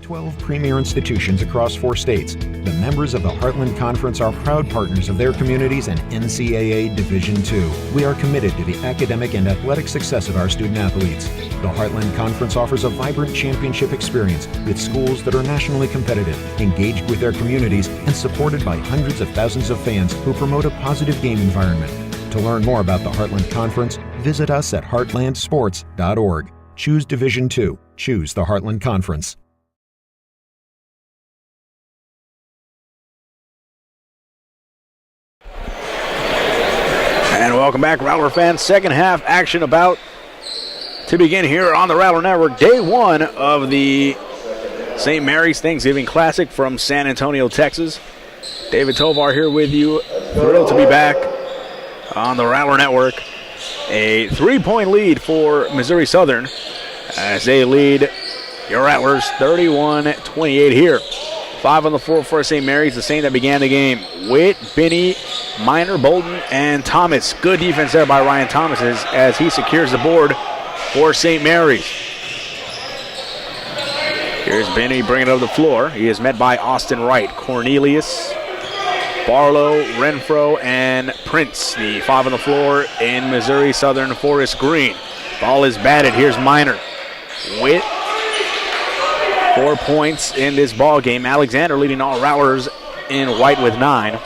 12 premier institutions across 4 states. The members of the Heartland Conference are proud partners of their communities and NCAA Division II. We are committed to the academic and athletic success of our student athletes. The Heartland Conference offers a vibrant championship experience with schools that are nationally competitive, engaged with their communities, and supported by hundreds of thousands of fans who promote a positive game environment. To learn more about the Heartland Conference, visit us at heartlandsports.org. Choose Division II. Choose the Heartland Conference. And welcome back, Rattler fans. Second half action about to begin here on the Rattler Network. Day one of the St. Mary's Thanksgiving Classic from San Antonio, Texas. David Tovar here with you. Thrilled to be back on the Rattler Network. A 3-point lead for Missouri Southern as they lead your Rattlers 31-28 here. 5 on the floor for St. Mary's, the same that began the game. Witt, Binney, Minor, Bolton, and Thomas. Good defense there by Ryan Thomas as he secures the board for St. Mary's. Here's Binney bringing it up the floor. He is met by Austin Wright, Cornelius, Barlow, Renfro, and Prince. The 5 on the floor in Missouri Southern, Forest Green. Ball is batted. Here's Minor. Witt, 4 points in this ball game. Alexander leading all Rattlers in white with 9.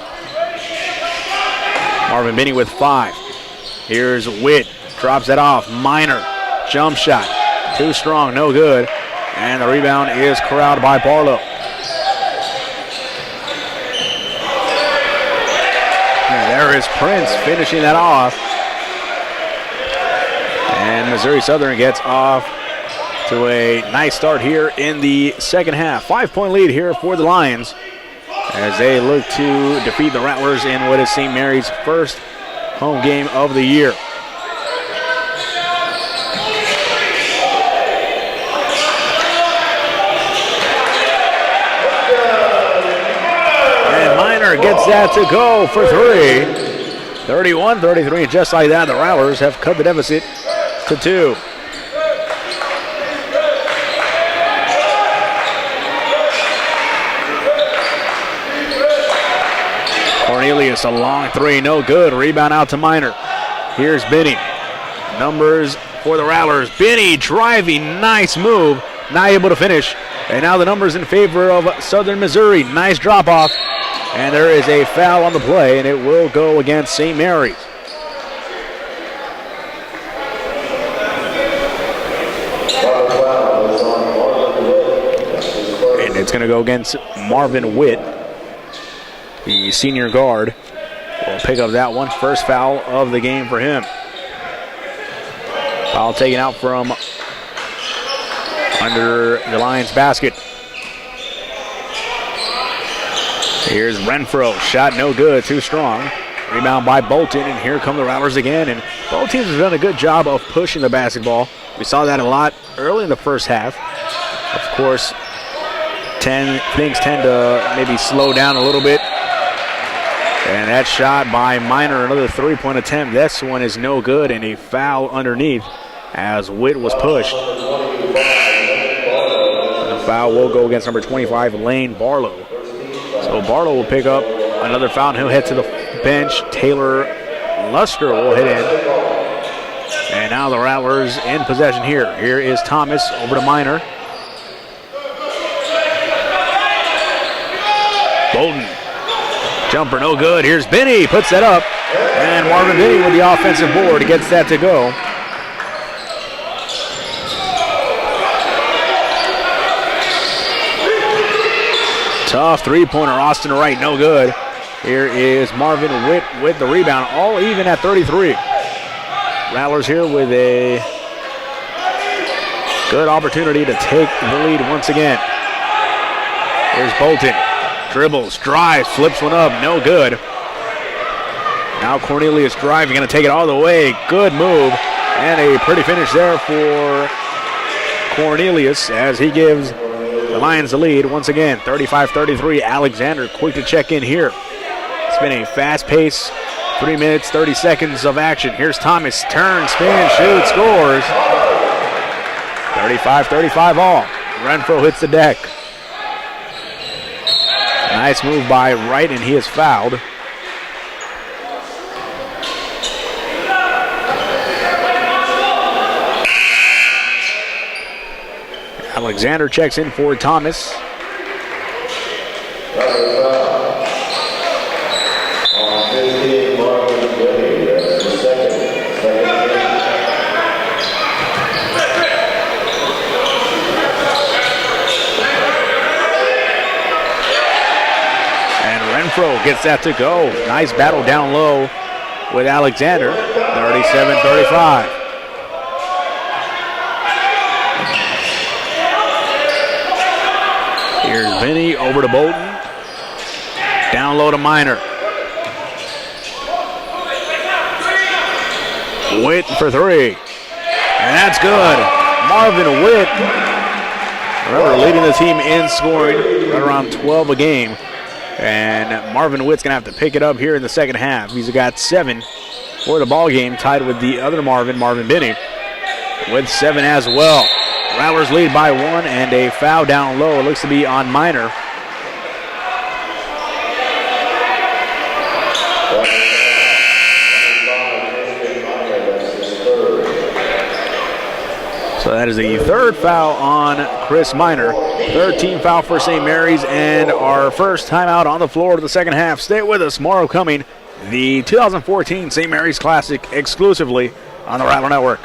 Marvin Binney with 5. Here's Witt. Drops that off. Minor. Jump shot. Too strong. No good. And the rebound is corralled by Barlow. And there is Prince finishing that off. And Missouri Southern gets off to a nice start here in the second half. 5-point lead here for the Lions as they look to defeat the Rattlers in what is St. Mary's first home game of the year. And Minor gets that to go for 3. 31-33, just like that, the Rattlers have cut the deficit to 2. Cornelius, a long 3, no good. Rebound out to Minor. Here's Binney. Numbers for the Rattlers. Binney driving, nice move. Not able to finish. And now the numbers in favor of Southern Missouri. Nice drop off. And there is a foul on the play, and it will go against St. Mary's. And it's going to go against Marvin Witt. The senior guard will pick up that one. First foul of the game for him. Foul taken out from under the Lions basket. Here's Renfro. Shot no good. Too strong. Rebound by Bolton. And here come the Rattlers again. And both teams have done a good job of pushing the basketball. We saw that a lot early in the first half. Of course, things tend to maybe slow down a little bit. And that shot by Minor, another 3-point attempt. This one is no good, and a foul underneath as Witt was pushed. And the foul will go against number 25, Lane Barlow. So Barlow will pick up another foul, and he'll head to the bench. Taylor Luster will hit in. And now the Rattlers in possession here. Here is Thomas over to Minor. Bolton. Jumper no good. Here's Binney. Puts that up. And Marvin Binney with the offensive board gets that to go. Tough 3-pointer. Austin Wright. No good. Here is Marvin Witt with the rebound. All even at 33. Rattlers here with a good opportunity to take the lead once again. Here's Bolton. Dribbles, drives, flips one up, no good. Now Cornelius driving, going to take it all the way. Good move, and a pretty finish there for Cornelius as he gives the Lions the lead once again. 35-33, Alexander quick to check in here. It's been a fast-paced 3 minutes, 30 seconds of action. Here's Thomas, turn, spin, shoot, scores. 35-35 all. Renfro hits the deck. Nice move by Wright, and he is fouled. Alexander checks in for Thomas. And Renfro gets that to go. Nice battle down low with Alexander. 37-35. Here's Benny over to Bolton. Down low to Minor. Witt for three. And that's good. Marvin Witt. Remember, leading the team in scoring, right around 12 a game. And Marvin Witt's going to have to pick it up here in the second half. He's got 7 for the ball game, tied with the other Marvin Benny, with 7 as well. Rattlers lead by 1, and a foul down low. It looks to be on Minor. So that is the third foul on Chris Minor. Third team foul for St. Mary's, and our first timeout on the floor of the second half. Stay with us. More coming. The 2014 St. Mary's Classic exclusively on the Rattler Network.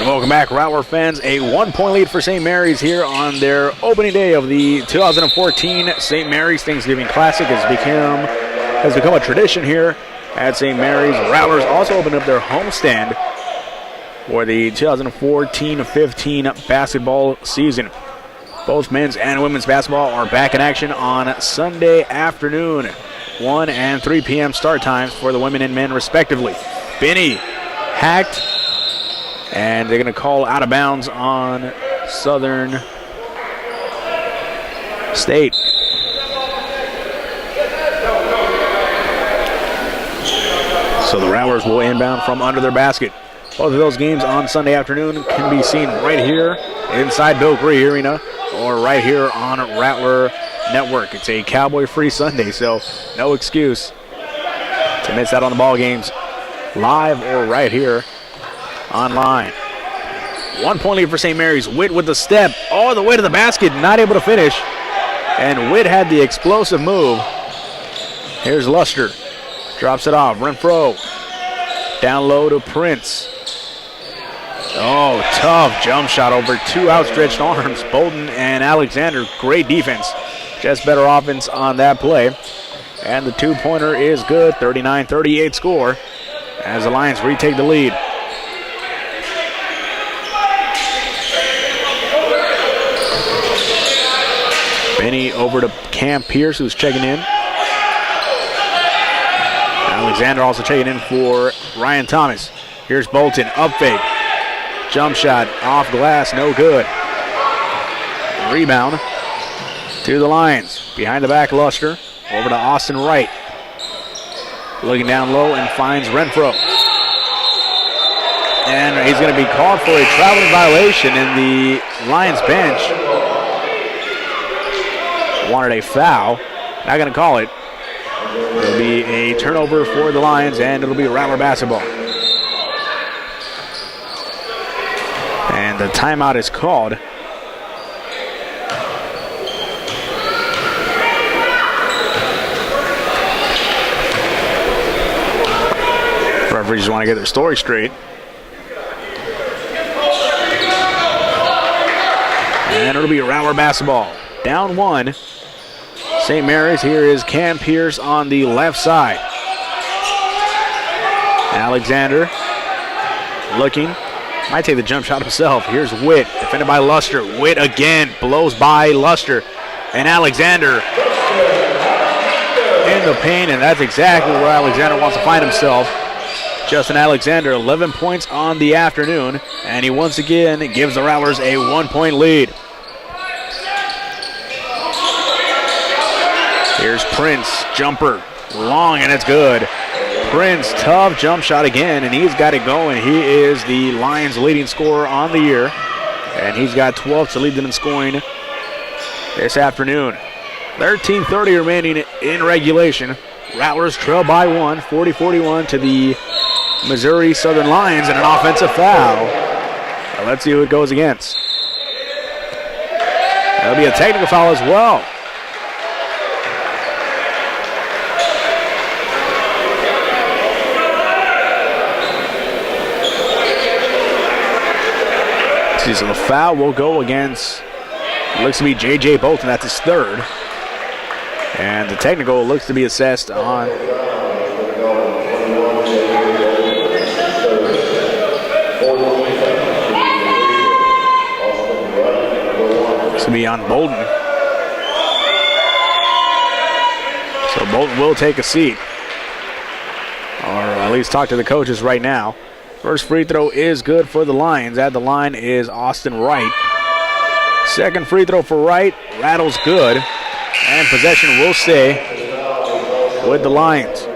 Welcome back, Rattler fans. A 1-point lead for St. Mary's here on their opening day of the 2014 St. Mary's Thanksgiving Classic. Has become a tradition here at St. Mary's. Rattlers also opened up their homestand for the 2014-15 basketball season. Both men's and women's basketball are back in action on Sunday afternoon. 1 and 3 p.m. start times for the women and men respectively. Benny hacked, and they're going to call out of bounds on Southern State. So the Rattlers will inbound from under their basket. Both of those games on Sunday afternoon can be seen right here inside Bill Gree Arena or right here on Rattler Network. It's a Cowboy-free Sunday, so no excuse to miss out on the ball games live or right here online. 1-point lead for St. Mary's. Witt with the step all the way to the basket, not able to finish. And Witt had the explosive move. Here's Luster. Drops it off. Renfro. Down low to Prince. Oh, tough jump shot over 2 outstretched arms. Bolton and Alexander. Great defense. Just better offense on that play. And the 2-pointer is good. 39-38 score as the Lions retake the lead. Benny over to Cam Pierce, who's checking in. Alexander also checking in for Ryan Thomas. Here's Bolton, up fake. Jump shot, off glass, no good. Rebound to the Lions. Behind the back, Luster. Over to Austin Wright. Looking down low and finds Renfro. And he's going to be called for a traveling violation, and the Lions bench wanted a foul. Not going to call it. It'll be a turnover for the Lions, and it'll be Rattler basketball. And the timeout is called. Referees want to get their story straight. And it'll be Rattler basketball. Down 1. St. Mary's. Here is Cam Pierce on the left side. Alexander looking. Might take the jump shot himself. Here's Witt, defended by Luster. Witt again blows by Luster. And Alexander in the paint, and that's exactly where Alexander wants to find himself. Justin Alexander, 11 points on the afternoon, and he once again gives the Rattlers a 1-point lead. Here's Prince, jumper, long, and it's good. Prince, tough jump shot again, and he's got it going. He is the Lions' leading scorer on the year, and he's got 12 to lead them in scoring this afternoon. 13:30 remaining in regulation. Rattlers trail by 1, 40-41 to the Missouri Southern Lions, and an offensive foul. Now let's see who it goes against. That'll be a technical foul as well. So the foul will go against, looks to be J.J. Bolton. That's his third. And the technical looks to be assessed on Bolton. So Bolton will take a seat, or at least talk to the coaches right now. First free throw is good for the Lions. At the line is Austin Wright. Second free throw for Wright. Rattles good. And possession will stay with the Lions.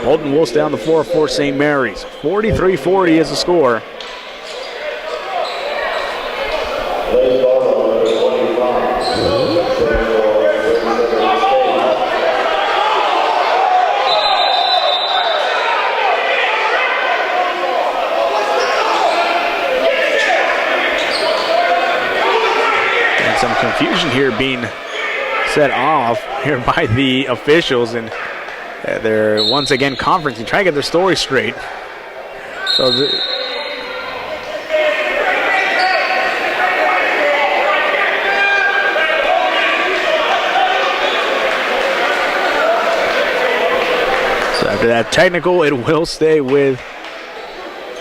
Bolton will stay on the floor for St. Mary's. 43-40 is the score. Some confusion here being set off here by the officials, and they're once again conferencing, trying to get their story straight. So after that technical, it will stay with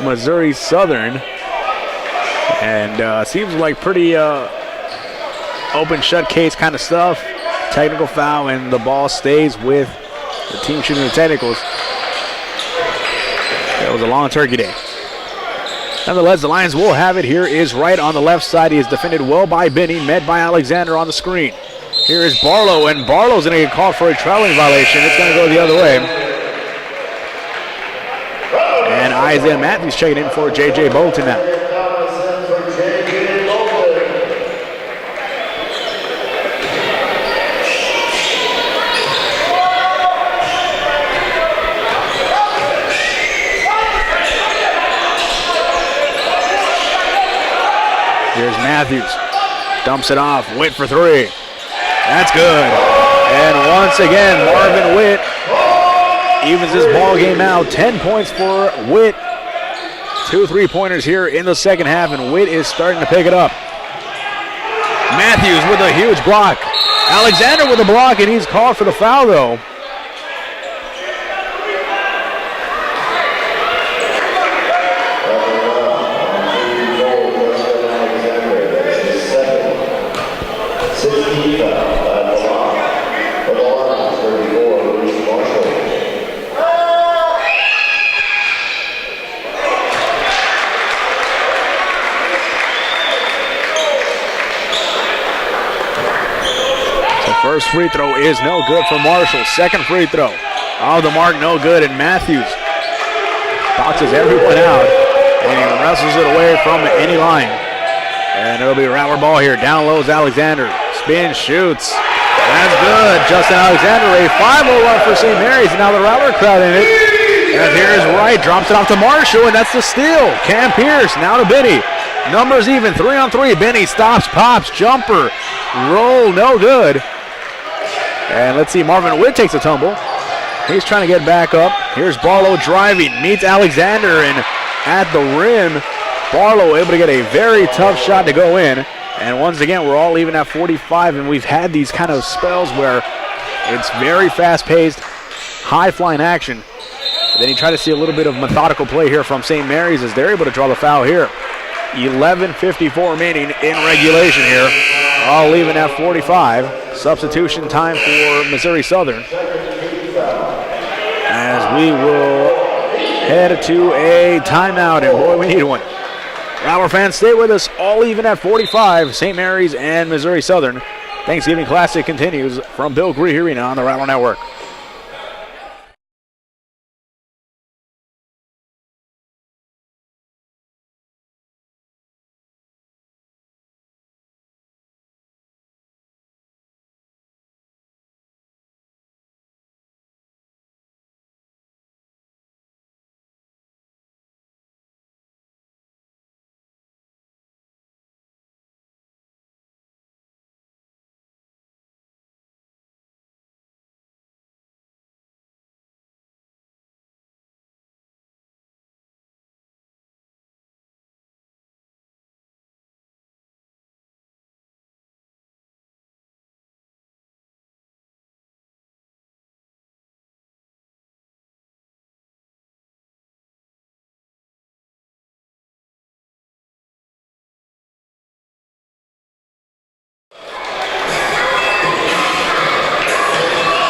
Missouri Southern, and seems like pretty open shut case kind of stuff. Technical foul, and the ball stays with the team shooting the technicals. That was a long turkey day. Nonetheless, the Lions will have it. Here is Wright on the left side. He is defended well by Benny, met by Alexander on the screen. Here is Barlow, and Barlow's going to get called for a traveling violation. It's going to go the other way. And Isaiah Matthews checking in for J.J. Bolton now. Here's Matthews, dumps it off, Witt for three. That's good. And once again, Marvin Witt evens his ball game out. 10 points for Witt. 2 3-pointers here in the second half, and Witt is starting to pick it up. Matthews with a huge block. Alexander with a block, and he's called for the foul, though. First free throw is no good for Marshall. Second free throw off the mark, no good. And Matthews boxes everyone out, and he wrestles it away from any line. And it'll be a Rattler ball here. Down low is Alexander. Spin, shoots. That's good. Justin Alexander, a 5-0 run for St. Mary's, and now the Rattler crowd in it. And here's Wright, drops it off to Marshall, and that's the steal. Cam Pierce, now to Benny. Numbers even, 3-on-3. Benny stops, pops, jumper, roll, no good. And let's see, Marvin Witt takes a tumble. He's trying to get back up. Here's Barlow driving, meets Alexander, and at the rim, Barlow able to get a very tough shot to go in. And once again, we're all even at 45, and we've had these kind of spells where it's very fast-paced, high-flying action. But then you try to see a little bit of methodical play here from St. Mary's as they're able to draw the foul here. 11:54 remaining in regulation here. All leaving at 45. Substitution time for Missouri Southern. As we will head to a timeout, and boy, we need one. Rattler fans, stay with us. All even at 45. St. Mary's and Missouri Southern. Thanksgiving Classic continues from Bill Gree Arena on the Rattler Network.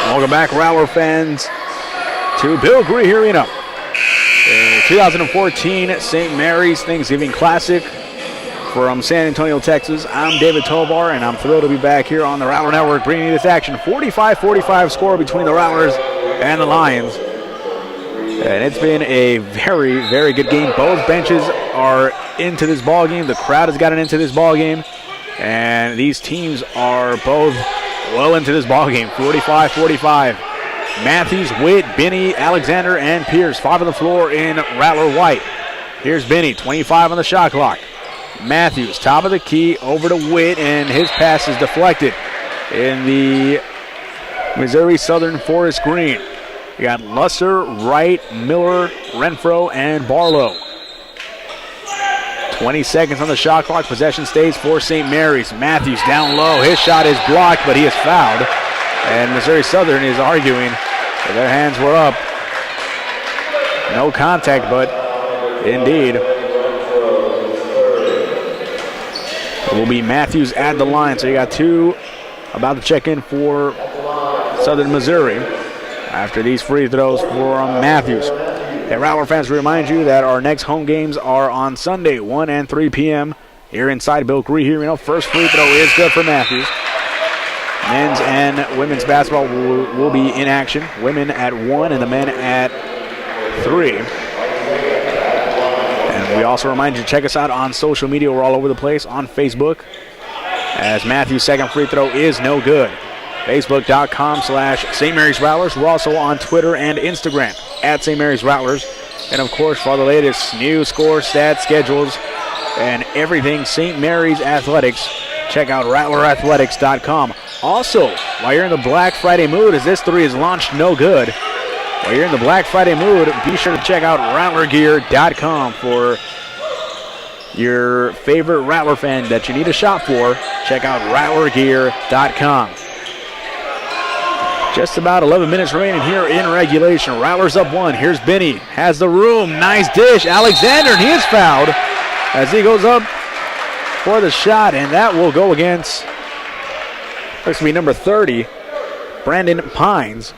Welcome back, Rattler fans, to Bill Gree Arena. The 2014 St. Mary's Thanksgiving Classic from San Antonio, Texas. I'm David Tovar, and I'm thrilled to be back here on the Rattler Network bringing you this action. 45-45 score between the Rattlers and the Lions. And it's been a very, very good game. Both benches are into this ball game. The crowd has gotten into this ball game. And these teams are both well into this ball game. 45-45. Matthews, Witt, Benny, Alexander, and Pierce. 5 on the floor in Rattler White. Here's Benny, 25 on the shot clock. Matthews, top of the key, over to Witt, and his pass is deflected in the Missouri Southern Forest Green. You got Lusser, Wright, Miller, Renfro, and Barlow. 20 seconds on the shot clock. Possession stays for St. Mary's. Matthews down low. His shot is blocked, but he is fouled. And Missouri Southern is arguing that their hands were up. No contact, but indeed. It will be Matthews at the line. So you got two about to check in for Southern Missouri after these free throws for Matthews. And Rattler fans, we remind you that our next home games are on Sunday, 1 and 3 p.m. here inside Bill Gree here. You know, first free throw is good for Matthews. Men's and women's basketball will be in action. Women at 1 and the men at 3. And we also remind you to check us out on social media. We're all over the place on Facebook, as Matthews' second free throw is no good. Facebook.com/St. Mary's Rattlers. We're also on Twitter and Instagram at St. Mary's Rattlers. And of course, for the latest news, scores, stats, schedules, and everything St. Mary's Athletics, check out RattlerAthletics.com. Also, while you're in the Black Friday mood, as this three is launched no good, while you're in the Black Friday mood, be sure to check out RattlerGear.com for your favorite Rattler fan that you need a shop for. Check out RattlerGear.com. Just about 11 minutes remaining here in regulation. Rattlers up 1. Here's Benny. Has the room. Nice dish. Alexander, and he is fouled as he goes up for the shot, and that will go against, looks to be number 30, Brandon Pines.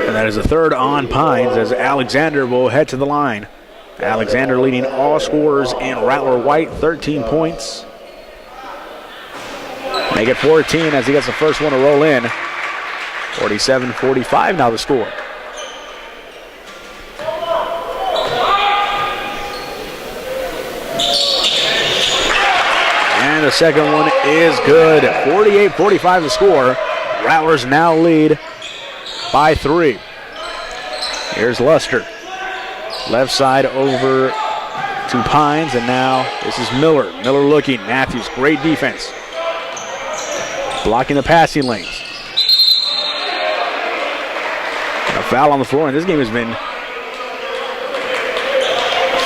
And that is the third on Pines as Alexander will head to the line. Alexander leading all scorers in Rattler White, 13 points. Make it 14 as he gets the first one to roll in. 47-45 now the score. And And the second one is good. 48-45 the score. Rattlers now lead by 3. Here's Luster. Left side over to Pines, and now this is Miller. Miller looking. Matthews, great defense. Blocking the passing lanes. A foul on the floor, and this game has been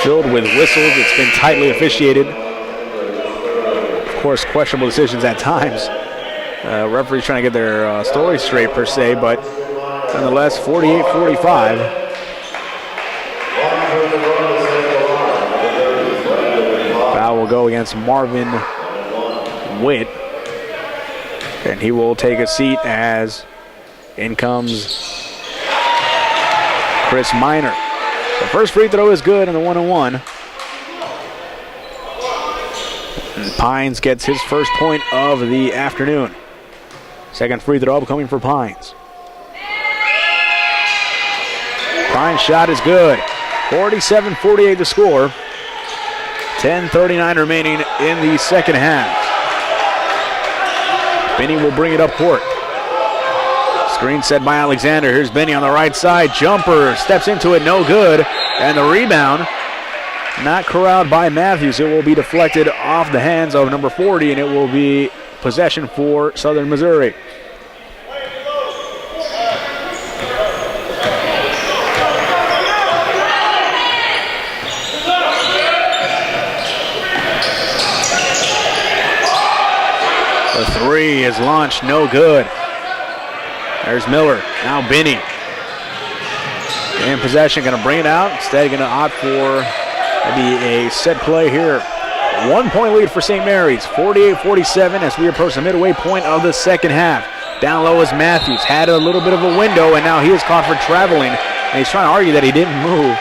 filled with whistles. It's been tightly officiated. Of course, questionable decisions at times. Referees trying to get their story straight per se, but nonetheless, 48-45. Foul will go against Marvin Witt, and he will take a seat as in comes Chris Miner. The first free throw is good in the 1-on-1. And Pines gets his first point of the afternoon. Second free throw coming for Pines. Pines' shot is good. 47-48 the score. 10:39 remaining in the second half. Benny will bring it up court. Screen set by Alexander. Here's Benny on the right side. Jumper steps into it, no good. And the rebound not corralled by Matthews. It will be deflected off the hands of number 40, and it will be possession for Southern Missouri. The three is launched, no good. There's Miller, now Benny. In possession, gonna bring it out. Instead, gonna opt for maybe a set play here. 1 point lead for St. Mary's, 48-47 as we approach the midway point of the second half. Down low is Matthews, had a little bit of a window, and now he is caught for traveling. And he's trying to argue that he didn't move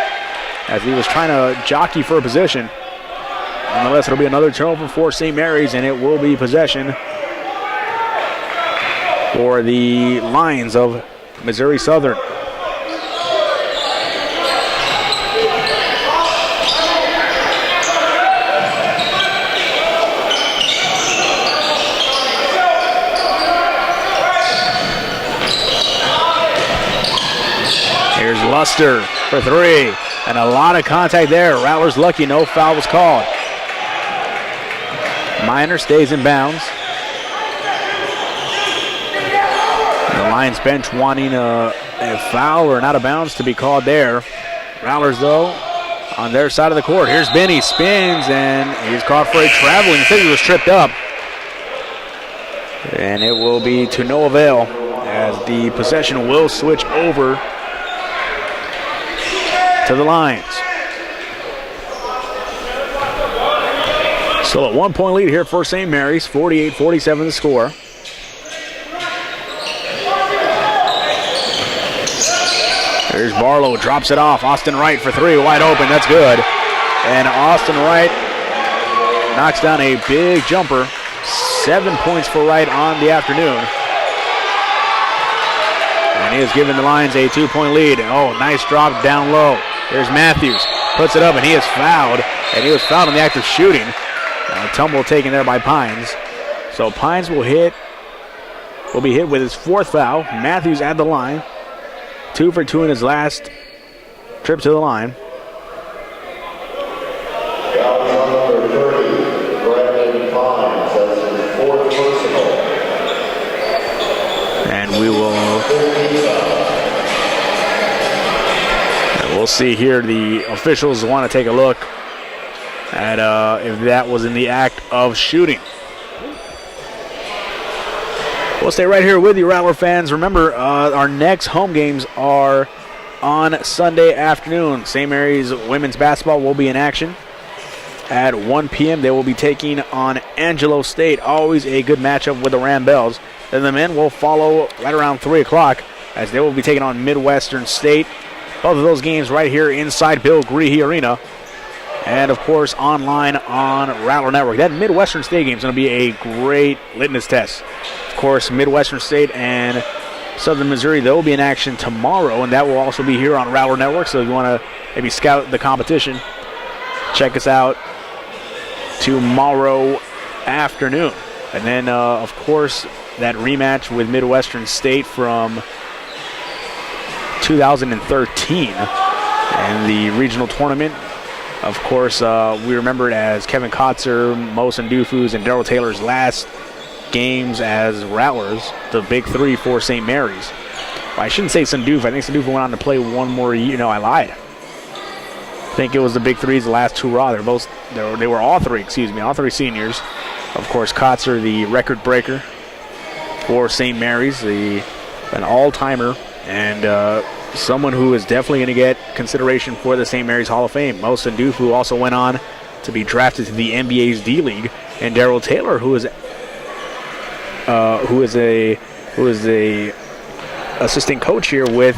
as he was trying to jockey for a position. Nonetheless, it'll be another turnover for St. Mary's, and it will be possession for the Lions of Missouri Southern. Here's Luster for three, and a lot of contact there. Rattlers lucky, no foul was called. Miner stays in bounds. Lions bench wanting a foul or not a bounds to be called there. Rattlers, though, on their side of the court. Here's Benny, spins, and he's caught for a traveling. He said he was tripped up. And it will be to no avail as the possession will switch over to the Lions. So a 1 point lead here for St. Mary's, 48-47 the score. There's Barlow, drops it off. Austin Wright for three, wide open, that's good. And Austin Wright knocks down a big jumper. 7 points for Wright on the afternoon. And he has given the Lions a 2 point lead. Oh, nice drop down low. There's Matthews, puts it up, and he is fouled. And he was fouled in the act of shooting. A tumble taken there by Pines. So Pines will be hit with his fourth foul. Matthews at the line. 2 for 2 in his last trip to the line. And we'll see here. The officials want to take a look at if that was in the act of shooting. We'll stay right here with you, Rattler fans. Remember, our next home games are on Sunday afternoon. St. Mary's women's basketball will be in action at 1 p.m. They will be taking on Angelo State. Always a good matchup with the Rambells. Then the men will follow right around 3 o'clock as they will be taking on Midwestern State. Both of those games right here inside Bill Greehey Arena. And, of course, online on Rattler Network. That Midwestern State game is going to be a great litmus test. Of course, Midwestern State and Southern Missouri, they'll be in action tomorrow, and that will also be here on Rattler Network. So if you want to maybe scout the competition, check us out tomorrow afternoon. And then, of course, that rematch with Midwestern State from 2013 and the regional tournament. Of course, we remember it as Kevin Kotzer, Mo Sandufu's, and Daryl Taylor's last games as Rattlers, the big three for St. Mary's. Well, I shouldn't say Sandufu. I think Sandufu went on to play one more year. No, I lied. I think it was the big threes, the last two raw. They were all three seniors. Of course, Kotzer, the record breaker for St. Mary's, an all-timer, and someone who is definitely going to get consideration for the St. Mary's Hall of Fame. Mo Sandufu also went on to be drafted to the NBA's D-League, and Daryl Taylor, who is a assistant coach here with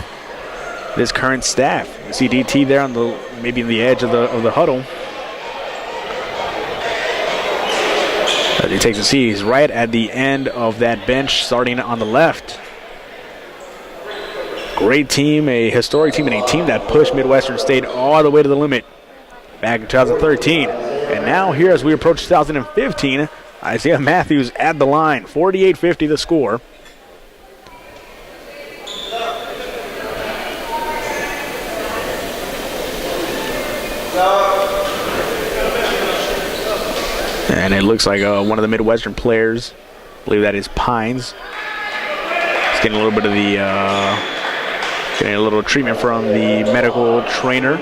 this current staff. You see DT there on maybe in the edge of the huddle. As he takes a seat, he's right at the end of that bench, starting on the left. Great team, a historic team, and a team that pushed Midwestern State all the way to the limit back in 2013. And now here as we approach 2015, Isaiah Matthews at the line, 48-50 the score. And it looks like one of the Midwestern players, I believe that is Pines, is getting a little bit of getting a little treatment from the medical trainer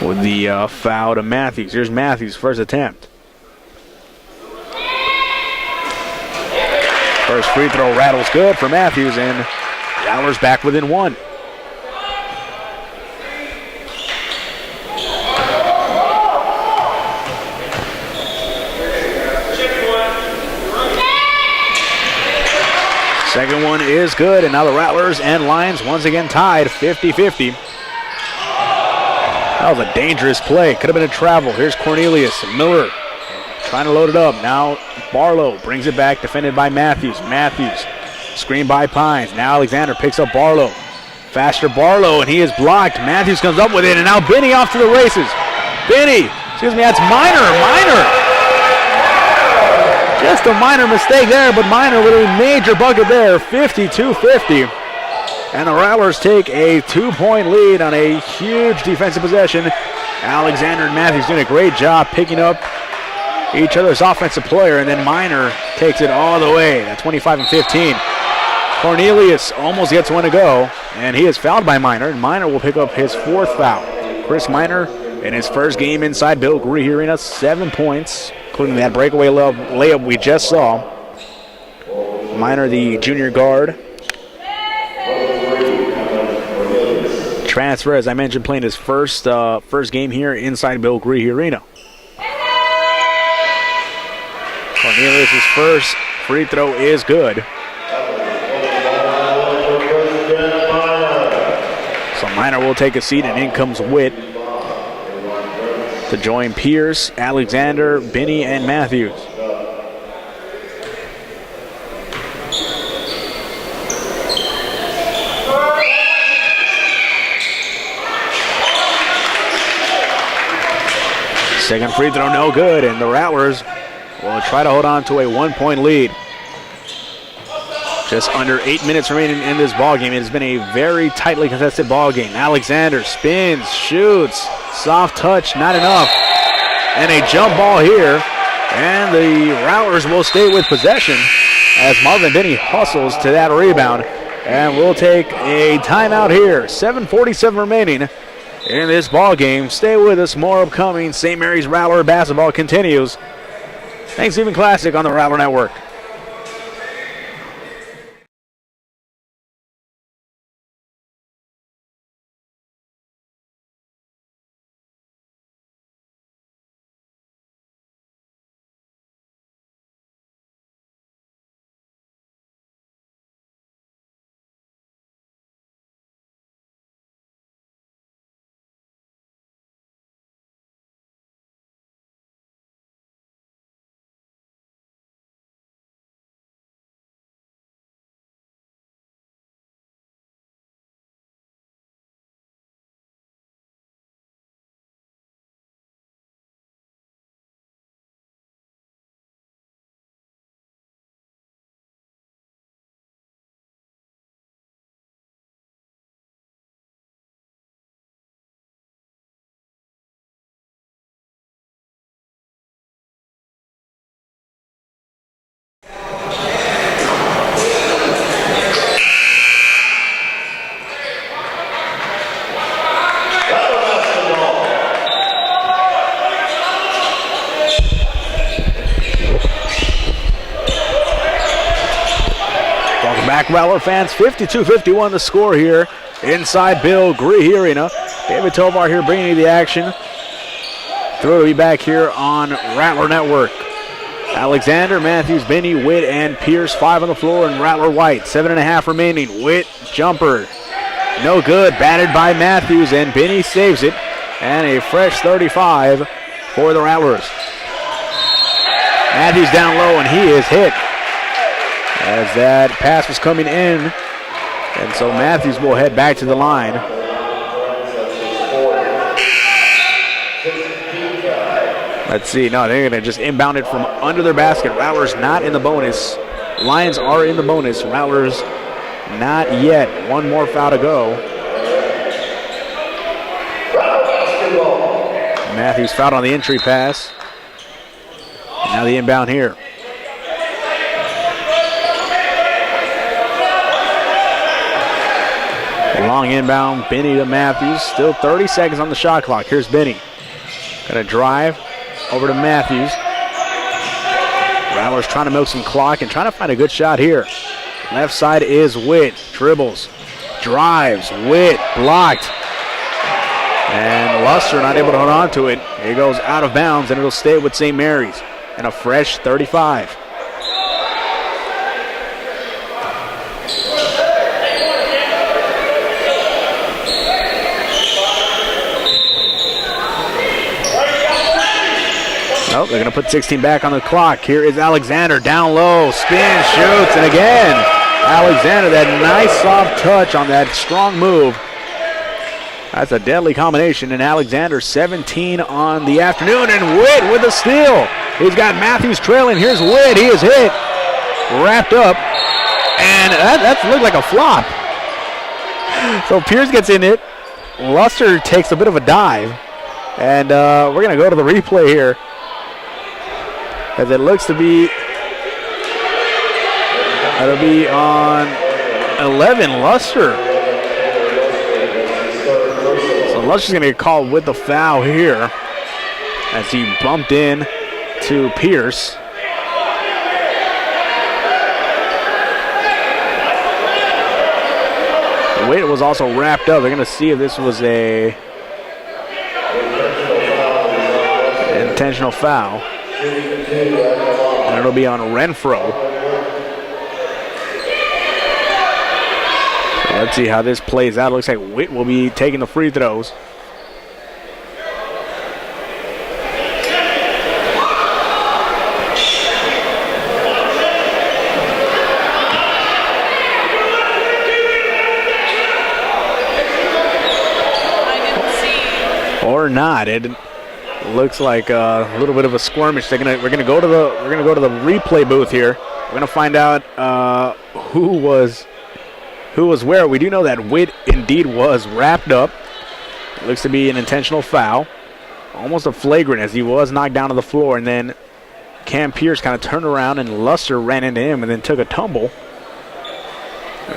with the foul to Matthews. Here's Matthews' first attempt. First free throw rattles good for Matthews, and Rattlers back within one. Second one is good, and now the Rattlers and Lions once again tied 50-50. That was a dangerous play. Could have been a travel. Here's Cornelius. Miller trying to load it up. Now Barlow brings it back, defended by Matthews. Matthews, screened by Pines. Now Alexander picks up Barlow. Faster Barlow, and he is blocked. Matthews comes up with it, and now Binney off to the races. Binney, that's Minor. Just a minor mistake there, but Minor with a major bucket there, 52-50. And the Rattlers take a 2-point lead on a huge defensive possession. Alexander and Matthews doing a great job picking up each other's offensive player, and then Minor takes it all the way at 25-15. Cornelius almost gets one to go, and he is fouled by Minor, and Minor will pick up his fourth foul. Chris Minor, in his first game inside Bill Gree Arena, 7 points, including that breakaway layup we just saw. Minor, the junior guard. Transfer, as I mentioned, playing his first game here inside Bill Gree Arena. Cornelius' first free throw is good. So Minor will take a seat, and in comes Witt to join Pierce, Alexander, Binney, and Matthews. Second free throw, no good, and the Rattlers will try to hold on to a 1-point lead. Just under 8 minutes remaining in this ball game. It has been a very tightly contested ball game. Alexander spins, shoots, soft touch, not enough. And a jump ball here, and the Rattlers will stay with possession as Marvin Binney hustles to that rebound. And we'll take a timeout here. 7:47 remaining in this ball game. Stay with us. More upcoming. St. Mary's Rattler basketball continues. Thanksgiving Classic on the Rattler Network. Rattler fans. 52-51 the score here inside Bill Gree Arena. David Tovar here bringing you the action. Throw to be back here on Rattler Network. Alexander, Matthews, Benny, Witt, and Pierce. 5 on the floor, and Rattler White. 7.5 remaining. Witt, jumper. No good. Batted by Matthews, and Benny saves it. And a fresh 35 for the Rattlers. Matthews down low, and he is hit as that pass was coming in. And so Matthews will head back to the line. Let's see. No, they're going to just inbound it from under their basket. Rattlers not in the bonus. Lions are in the bonus. Rattlers not yet. One more foul to go. Matthews fouled on the entry pass. Now the inbound here. Long inbound, Benny to Matthews. Still 30 seconds on the shot clock. Here's Benny. Gonna drive over to Matthews. Rattlers trying to milk some clock and trying to find a good shot here. Left side is Witt. Dribbles. Drives. Witt blocked. And Luster not able to hold on to it. It goes out of bounds, and it'll stay with St. Mary's. And a fresh 35. Nope, they're going to put 16 back on the clock. Here is Alexander down low. Spin, shoots, and again, Alexander, that nice soft touch on that strong move. That's a deadly combination, and Alexander 17 on the afternoon, and Witt with a steal. He's got Matthews trailing. Here's Witt. He is hit, wrapped up, and that looked like a flop. So Pierce gets in it. Luster takes a bit of a dive, and we're going to go to the replay here. As it looks to be, that'll be on 11, Luster. So Luster's going to get called with the foul here as he bumped in to Pierce. Witt was also wrapped up. They're going to see if this was an intentional foul. And it'll be on Renfro. So let's see how this plays out. It looks like Witt will be taking the free throws. Or not. It looks like a little bit of a skirmish. We're gonna go to the replay booth here. We're gonna find out who was where. We do know that Witt indeed was wrapped up. It looks to be an intentional foul, almost a flagrant, as he was knocked down to the floor, and then Cam Pierce kind of turned around and Luster ran into him and then took a tumble.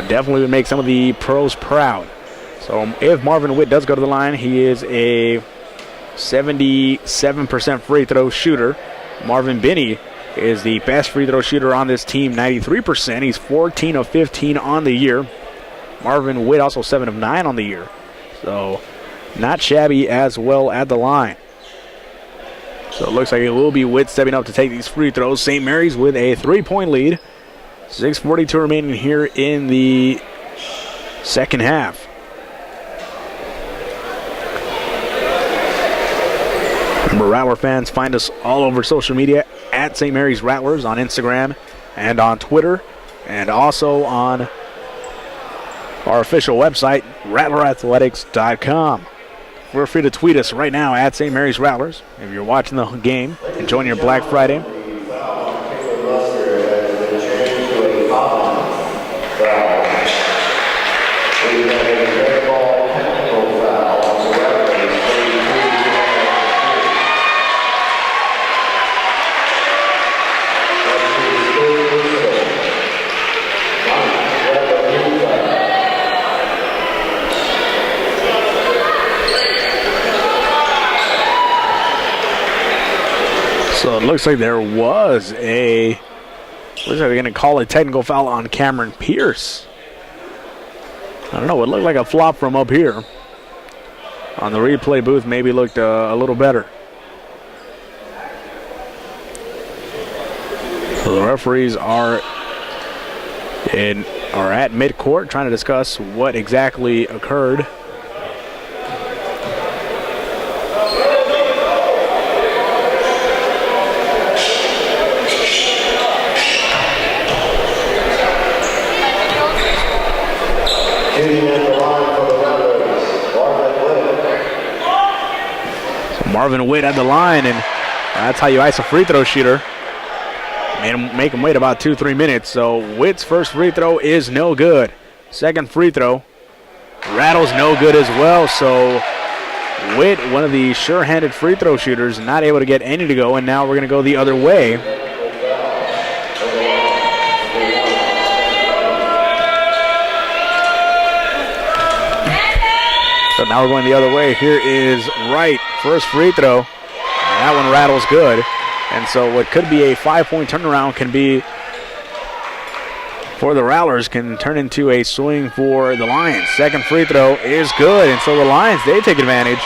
Definitely would make some of the pros proud. So if Marvin Witt does go to the line, he is a 77% free throw shooter. Marvin Benny is the best free throw shooter on this team, 93%. He's 14 of 15 on the year. Marvin Witt also 7 of 9 on the year. So not shabby as well at the line. So it looks like it will be Witt stepping up to take these free throws. St. Mary's with a 3-point lead. 6:42 remaining here in the second half. Remember, Rattler fans, find us all over social media at St. Mary's Rattlers on Instagram and on Twitter, and also on our official website, rattlerathletics.com. Feel free to tweet us right now at St. Mary's Rattlers if you're watching the game, enjoying your Black Friday. So it looks like there was a Looks like they're going to call a technical foul on Cameron Pierce. I don't know. It looked like a flop from up here. On the replay booth, maybe looked a little better. So the referees are at midcourt trying to discuss what exactly occurred. Marvin Witt at the line, and that's how you ice a free throw shooter. Make him wait about 2-3 minutes. So Witt's first free throw is no good. Second free throw, Rattle's no good as well. So Witt, one of the sure-handed free throw shooters, not able to get any to go, and now we're going to go the other way. So now we're going the other way. Here is Wright, first free throw. And that one rattles good. And so what could be a 5-point turnaround can be, for the Rattlers, can turn into a swing for the Lions. Second free throw is good. And so the Lions, they take advantage.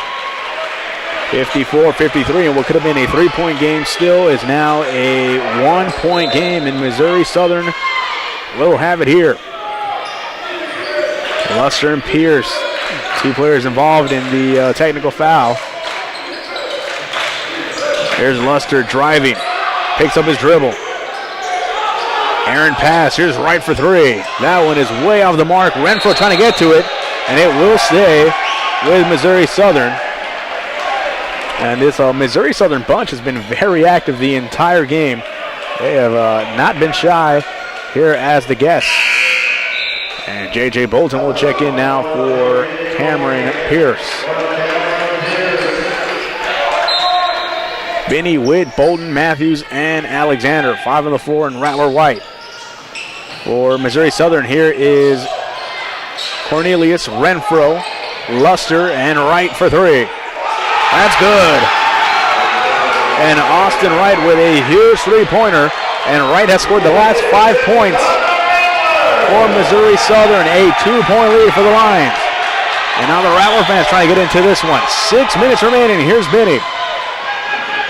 54-53. And what could have been a 3-point game still is now a 1-point game. And Missouri Southern will have it here. Luster and Pierce, two players involved in the technical foul. Here's Luster driving, picks up his dribble. Aaron pass, here's Wright for three. That one is way off the mark. Renfro trying to get to it, and it will stay with Missouri Southern. And this Missouri Southern bunch has been very active the entire game. They have not been shy here as the guests. And J.J. Bolton will check in now for Cameron Pierce. Benny, Witt, Bolton, Matthews, and Alexander. 5 on the floor, and Rattler White. For Missouri Southern, here is Cornelius, Renfro, Luster, and Wright for three. That's good. And Austin Wright with a huge three-pointer. And Wright has scored the last 5 points for Missouri Southern. A 2-point lead for the Lions. And now the Rattler fans trying to get into this one. 6 minutes remaining. Here's Benny.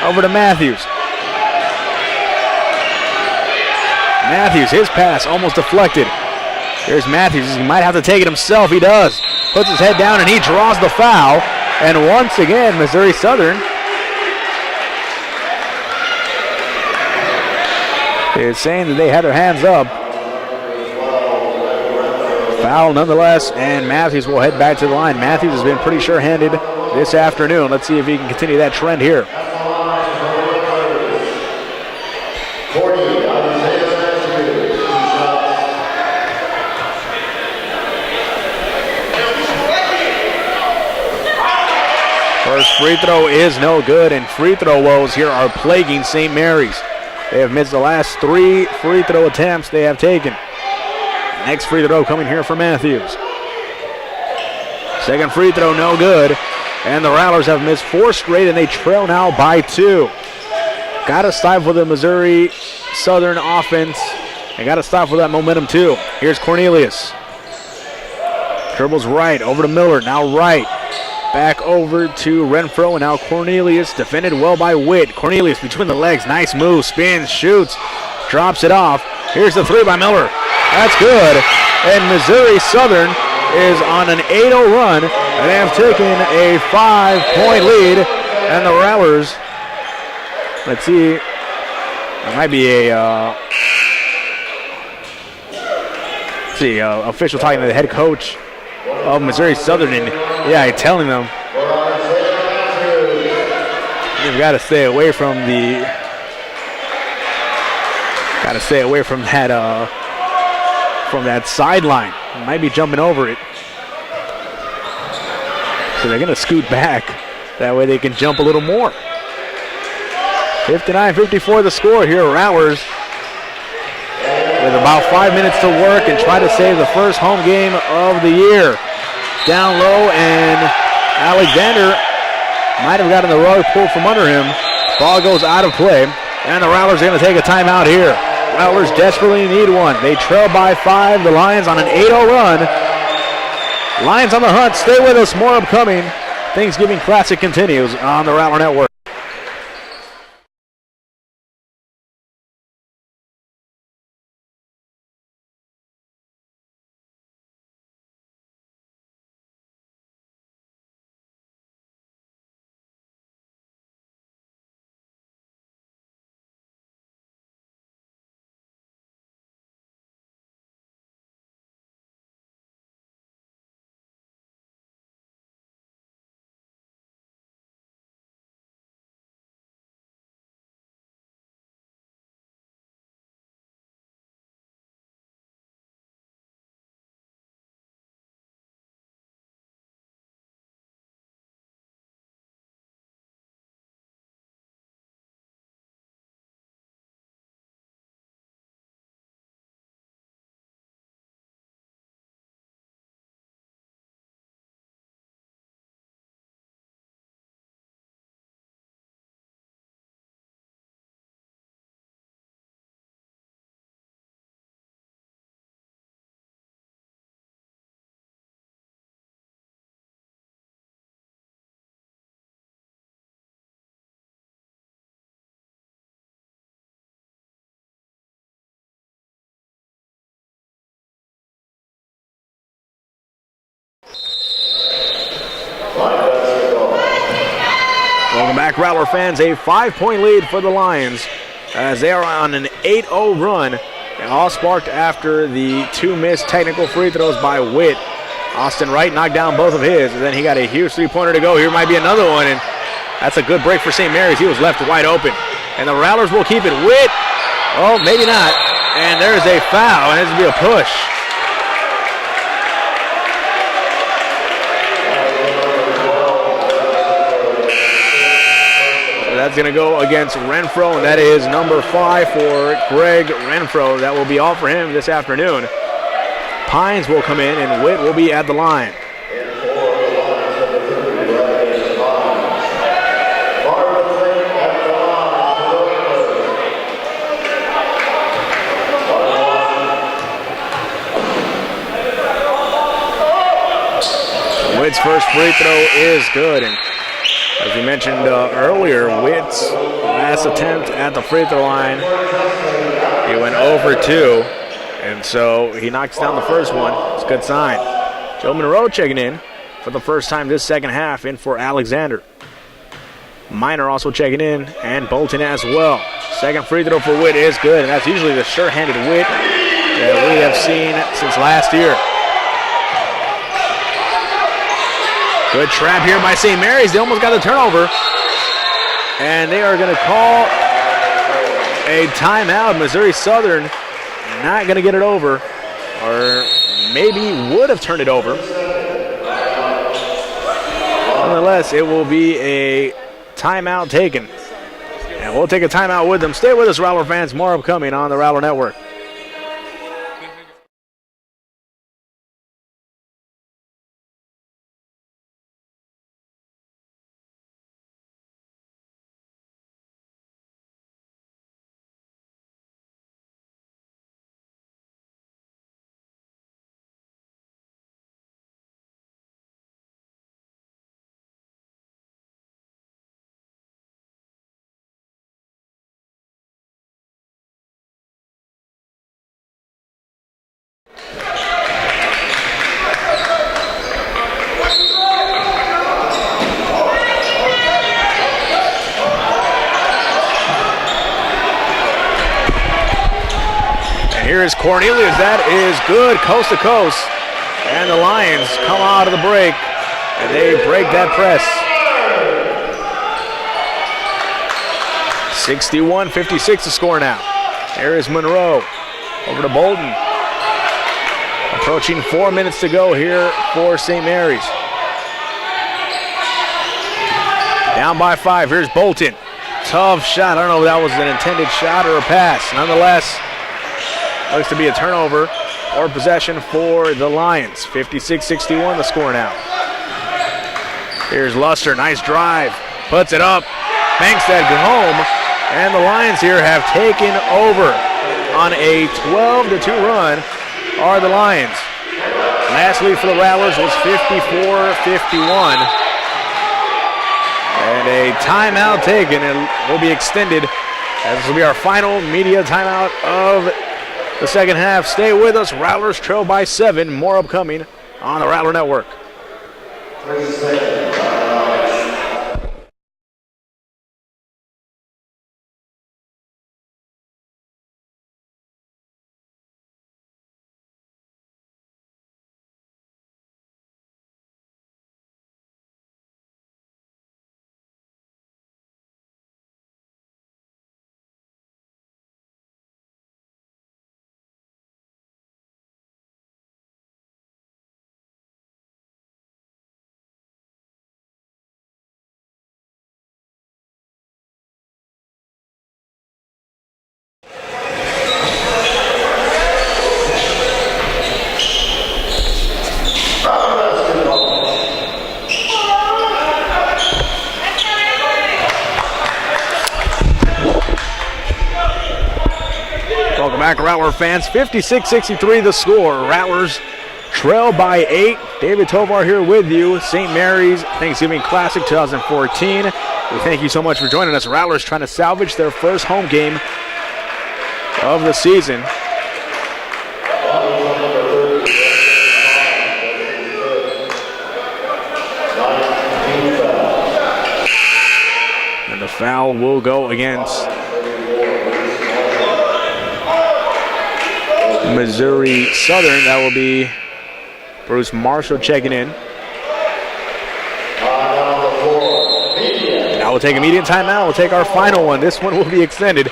Over to Matthews. Matthews, his pass almost deflected. Here's Matthews. He might have to take it himself. He does. Puts his head down and he draws the foul. And once again, Missouri Southern is saying that they had their hands up. Foul nonetheless, and Matthews will head back to the line. Matthews has been pretty sure-handed this afternoon. Let's see if he can continue that trend here. First free throw is no good, and free throw woes here are plaguing St. Mary's. They have missed the last 3 free throw attempts they have taken. Next free throw coming here for Matthews. Second free throw no good, and the Rattlers have missed 4 straight, and they trail now by 2. Got to stifle the Missouri Southern offense, and got to stifle that momentum too. Here's Cornelius. Dribbles right, over to Miller, now right. Back over to Renfro, and now Cornelius, defended well by Witt. Cornelius between the legs, nice move, spins, shoots, drops it off. Here's the three by Miller. That's good, and Missouri Southern is on an 8-0 run, and they have taken a 5-point lead, and the Rattlers, let's see, it might be a, official talking to the head coach of Missouri Southern, and yeah, telling them they've got to stay away from that sideline. Might be jumping over it, so they're going to scoot back. That way they can jump a little more. 59-54 the score here. Rattlers with about 5 minutes to work and try to save the first home game of the year. Down low, and Alexander might have gotten the rug pulled from under him. Ball goes out of play, and the Rattlers are going to take a timeout here. Rattlers desperately need one. They trail by 5. The Lions on an 8-0 run. Lions on the hunt. Stay with us. More upcoming. Thanksgiving Classic continues on the Rattler Network. Welcome back, Rattler fans. A 5-point lead for the Lions as they are on an 8-0 run. And all sparked after the 2 missed technical free throws by Witt. Austin Wright knocked down both of his, and then he got a huge 3-pointer to go. Here might be another one, and that's a good break for St. Mary's. He was left wide open. And the Rattlers will keep it. Witt, oh, maybe not. And there's a foul, and it's going to be a push. That's going to go against Renfro, and that is number 5 for Greg Renfro. That will be all for him this afternoon. Pines will come in, and Witt will be at the line. Witt's first free throw is good, and as we mentioned earlier, Witt's last attempt at the free throw line, he went over 2, and so he knocks down the first one. It's a good sign. Joe Monroe checking in for the first time this second half, in for Alexander. Minor also checking in, and Bolton as well. Second free throw for Witt is good, and that's usually the sure-handed Witt that we have seen since last year. Good trap here by St. Mary's. They almost got the turnover. And they are going to call a timeout. Missouri Southern not going to get it over. Or maybe would have turned it over. Nonetheless, it will be a timeout taken. And we'll take a timeout with them. Stay with us, Rattler fans. More upcoming on the Rattler Network. Here is Cornelius. That is good, coast to coast. And the Lions come out of the break, and they break that press. 61-56 to score now. Here is Monroe. Over to Bolton. Approaching 4 minutes to go here for St. Mary's. Down by 5. Here's Bolton. Tough shot. I don't know if that was an intended shot or a pass. Nonetheless, looks to be a turnover or possession for the Lions. 56-61 the score now. Here's Luster. Nice drive. Puts it up. Banks that home. And the Lions here have taken over on a 12-2 run are the Lions. Last lead for the Rattlers was 54-51. And a timeout taken. It will be extended as this will be our final media timeout of the second half. Stay with us. Rattlers trail by 7. More upcoming on the Rattler Network. Welcome back, Rattler fans. 56-63 the score. Rattlers trail by 8. David Tovar here with you. St. Mary's Thanksgiving Classic 2014. We thank you so much for joining us. Rattlers trying to salvage their first home game of the season. And the foul will go against Missouri Southern. That will be Bruce Marshall checking in. Now we'll take a immediate timeout. We'll take our final one. This one will be extended.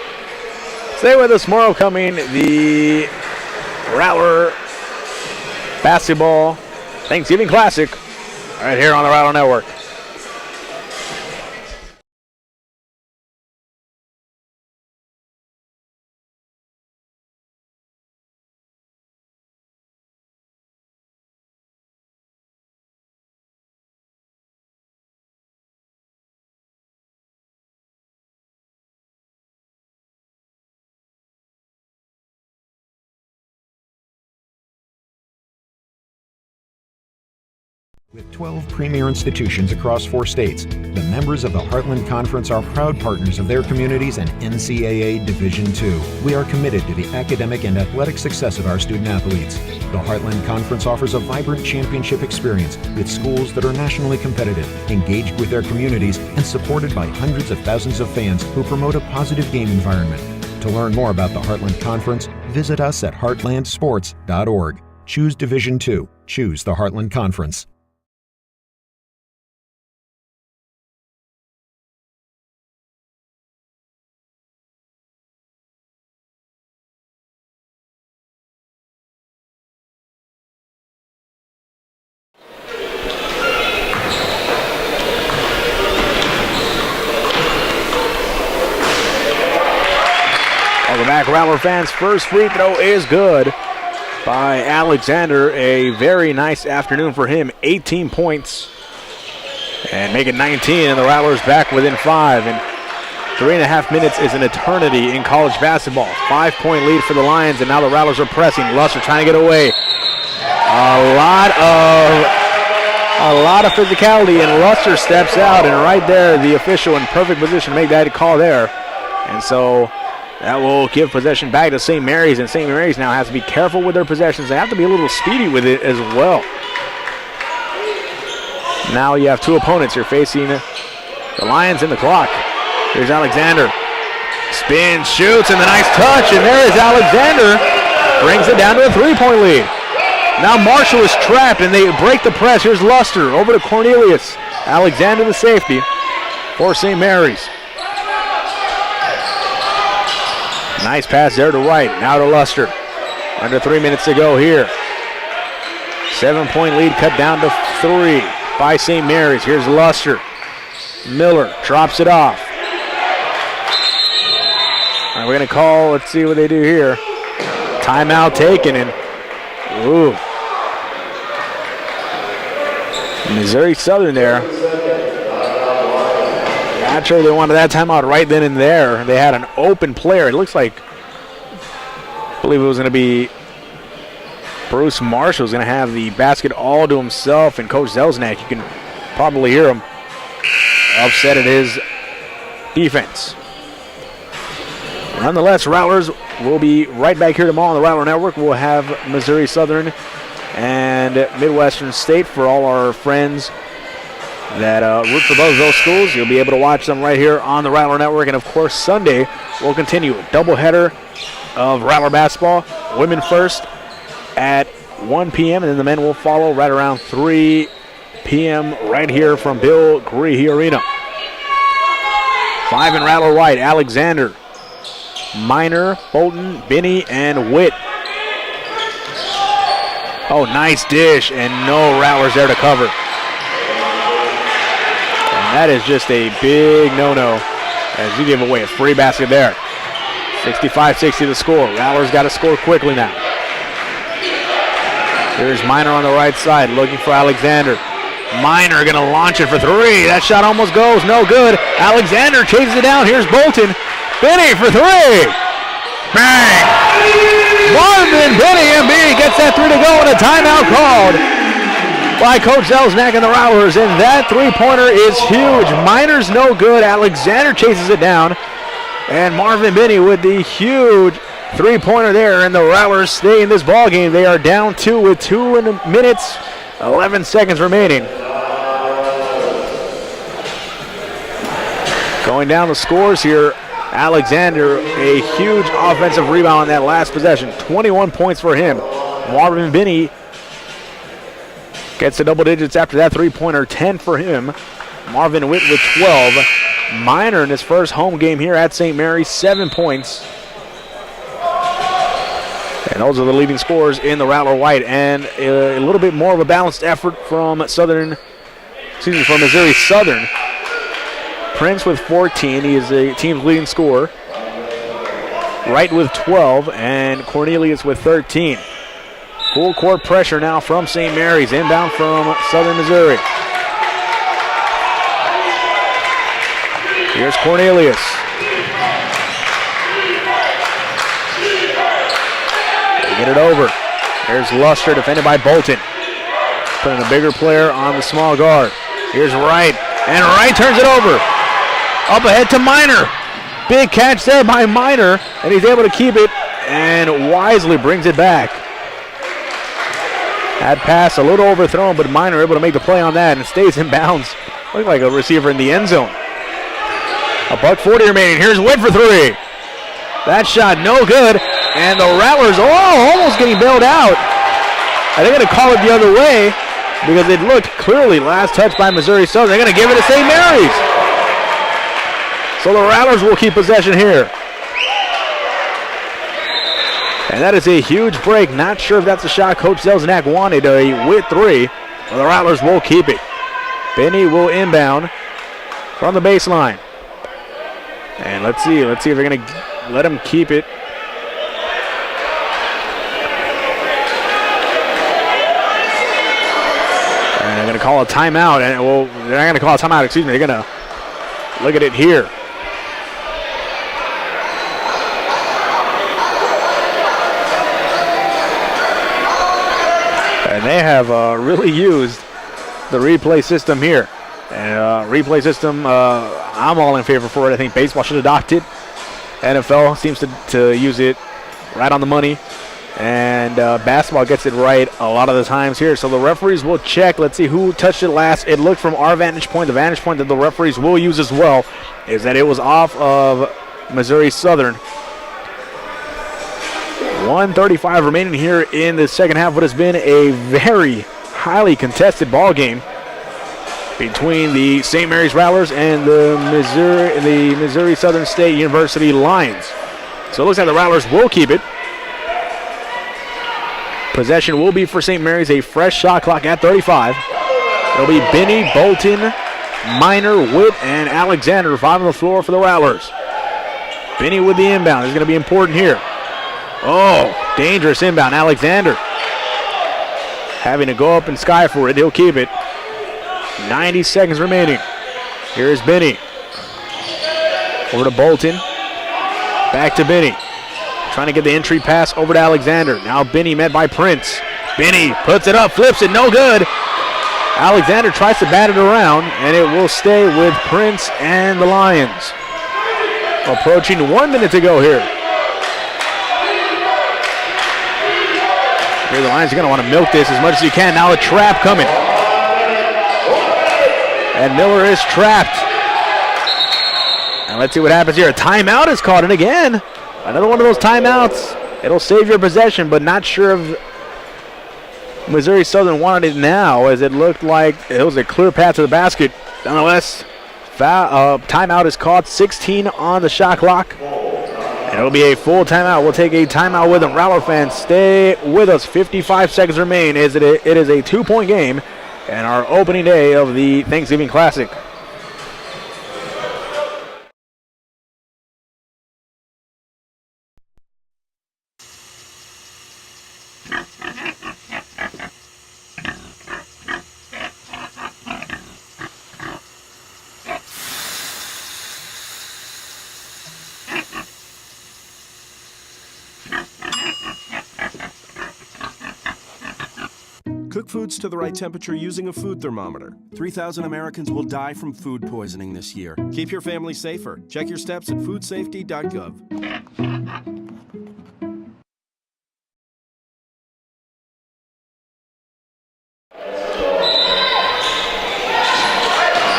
Stay with us. More upcoming. The Rattler Basketball Thanksgiving Classic right here on the Rattler Network. With 12 premier institutions across 4 states, the members of the Heartland Conference are proud partners of their communities and NCAA Division II. We are committed to the academic and athletic success of our student athletes. The Heartland Conference offers a vibrant championship experience with schools that are nationally competitive, engaged with their communities, and supported by hundreds of thousands of fans who promote a positive game environment. To learn more about the Heartland Conference, visit us at heartlandsports.org. Choose Division II. Choose the Heartland Conference. Welcome back, Rattler fans. First free throw is good by Alexander. A very nice afternoon for him. 18 points and make it 19, and the Rattlers back within 5. And 3.5 minutes is an eternity in college basketball. 5-point lead for the Lions, and now the Rattlers are pressing. Luster trying to get away. A lot of physicality, and Luster steps out, and right there, the official in perfect position to make that call there. And so that will give possession back to St. Mary's, and St. Mary's now has to be careful with their possessions. They have to be a little speedy with it as well. Now you have 2 opponents. You're facing the Lions and the clock. Here's Alexander. Spins, shoots, and the nice touch, and there is Alexander. Brings it down to a 3-point lead. Now Marshall is trapped, and they break the press. Here's Luster over to Cornelius. Alexander the safety for St. Mary's. Nice pass there to Wright. Now to Luster. Under 3 minutes to go here. 7-point lead cut down to 3 by St. Mary's. Here's Luster. Miller drops it off. All right, we're going to call, let's see what they do here. Timeout taken, and ooh. Missouri Southern there. Not sure they wanted that timeout right then and there. They had an open player. It looks like believe it was going to be Bruce Marshall was going to have the basket all to himself, and Coach Zelznak, you can probably hear him upset at his defense. Nonetheless, Rattlers will be right back here tomorrow on the Rattler Network. We'll have Missouri Southern and Midwestern State for all our friends that root for both of those schools. You'll be able to watch them right here on the Rattler Network. And, of course, Sunday we'll continue a doubleheader of Rattler basketball. Women first at 1 p.m. and then the men will follow right around 3 p.m. right here from Bill Greehey Arena. 5 in Rattler White, Alexander, Minor, Bolton, Binney, and Witt. Oh, nice dish, and no Rattlers there to cover. And that is just a big no-no as you give away a free basket there. 65-60 the score. Rattlers got to score quickly now. Here's Minor on the right side looking for Alexander. Minor going to launch it for three. That shot almost goes. No good. Alexander chases it down. Here's Bolton. Binney for three. Bang! Marvin Binney, MB, gets that three to go and a timeout called by Coach Zelznak and the Rattlers. And that three-pointer is huge. Minor's no good. Alexander chases it down. And Marvin Binney with the huge three-pointer there. And the Rattlers stay in this ball game. They are down 2 with 2 minutes, 11 seconds remaining. Going down the scores here, Alexander, a huge offensive rebound on that last possession. 21 points for him. Marvin Binney gets to double digits after that three-pointer, 10 for him. Marvin Witt with 12. Minor in his first home game here at St. Mary's, 7 points. And those are the leading scorers in the Rattler White. And a little bit more of a balanced effort from Missouri Southern. Prince with 14. He is the team's leading scorer. Wright with 12 and Cornelius with 13. Full court pressure now from St. Mary's. Inbound from Southern Missouri. Here's Cornelius. They get it over. There's Luster defended by Bolton. Putting a bigger player on the small guard. Here's Wright. And Wright turns it over. Up ahead to Minor. Big catch there by Minor, and he's able to keep it and wisely brings it back. That pass a little overthrown, but Minor able to make the play on that and stays in bounds. Looking like a receiver in the end zone. $1:40 remaining. Here's Witt for three. That shot no good, and the Rattlers almost getting bailed out. Are they going to call it the other way? Because it looked clearly last touch by Missouri Southern. They're going to give it to St. Mary's. So the Rattlers will keep possession here. And that is a huge break. Not sure if that's a shot Coach Zelznak wanted. A Witt three. But the Rattlers will keep it. Binney will inbound from the baseline. And let's see if they're going to let him keep it. And they're going to call a timeout. And they're not going to call a timeout, excuse me. They're going to look at it here. And they have really used the replay system here. And replay system, I'm all in favor for it. I think baseball should adopt it. NFL seems to use it right on the money. And basketball gets it right a lot of the times here. So the referees will check. Let's see who touched it last. It looked from our vantage point. The vantage point that the referees will use as well is that it was off of Missouri Southern. 1:35 remaining here in the second half. What has been a very highly contested ball game between the St. Mary's Rattlers and the Missouri Southern State University Lions. So it looks like the Rattlers will keep it. Possession will be for St. Mary's, a fresh shot clock at 35. It'll be Binney, Bolton, Minor, Witt, and Alexander, 5 on the floor for the Rattlers. Binney with the inbound is going to be important here. Oh, dangerous inbound. Alexander having to go up and sky for it. He'll keep it. 90 seconds remaining. Here's Binney. Over to Bolton. Back to Binney. trying to get the entry pass over to Alexander. Now Benny met by Prince. Benny puts it up, flips it, no good. Alexander tries to bat it around, and it will stay with Prince and the Lions. Approaching 1 minute to go here. Here the Lions are going to want to milk this as much as you can. Now a trap coming. And Miller is trapped. And let's see what happens here. A timeout is called, and again, another one of those timeouts. It'll save your possession, but not sure if Missouri Southern wanted it now, as it looked like it was a clear path to the basket. Nonetheless, timeout is called. 16 on the shot clock. And it'll be a full timeout. We'll take a timeout with them. Rattler fans, stay with us. 55 seconds remain. It is a 2-point game and our opening day of the Thanksgiving Classic. Cook foods to the right temperature using a food thermometer. 3,000 Americans will die from food poisoning this year. Keep your family safer. Check your steps at foodsafety.gov.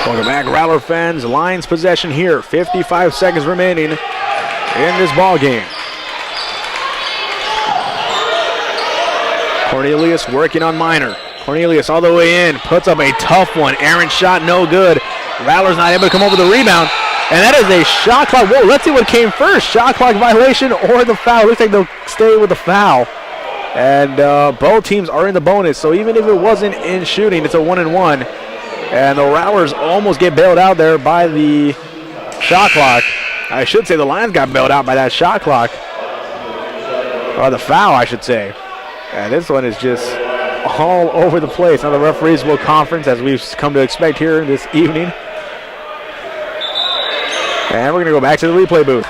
Welcome back, Rattler fans. Lions possession here. 55 seconds remaining in this ball game. Cornelius working on Minor. Cornelius all the way in, puts up a tough one. Aaron's shot no good. Rattler's not able to come over the rebound. And that is a shot clock. Whoa, let's see what came first. Shot clock violation or the foul. Looks like they'll stay with the foul. And both teams are in the bonus. So even if it wasn't in shooting, it's a 1-and-1. And the Rattlers almost get bailed out there by the shot clock. I should say the Lions got bailed out by that shot clock. Or the foul, I should say. And this one is just all over the place. Now the referees will conference, as we've come to expect here this evening. And we're going to go back to the replay booth.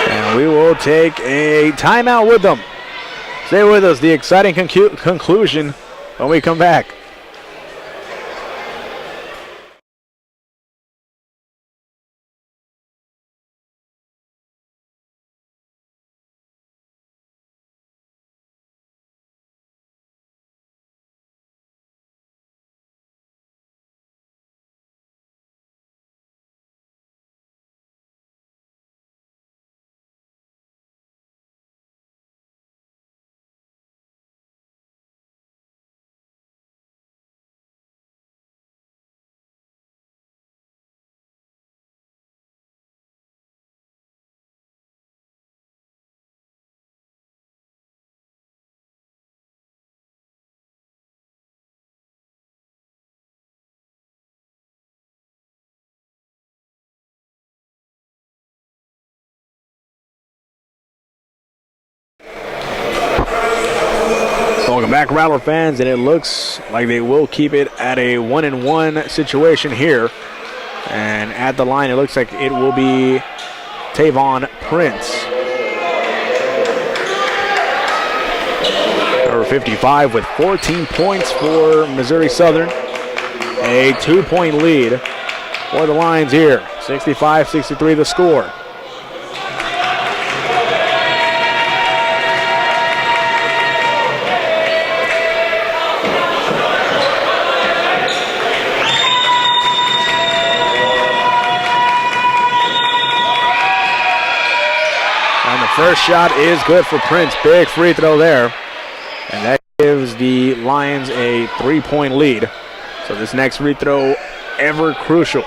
And we will take a timeout with them. Stay with us. The exciting conclusion when we come back. Welcome back, Rattler fans, and it looks like they will keep it at a 1-and-1 situation here. And at the line, it looks like it will be Tavon Prince. Number 55 with 14 points for Missouri Southern. A 2-point lead for the Lions here. 65-63 the score. First shot is good for Prince. Big free throw there. And that gives the Lions a 3-point lead. So this next free throw, ever crucial.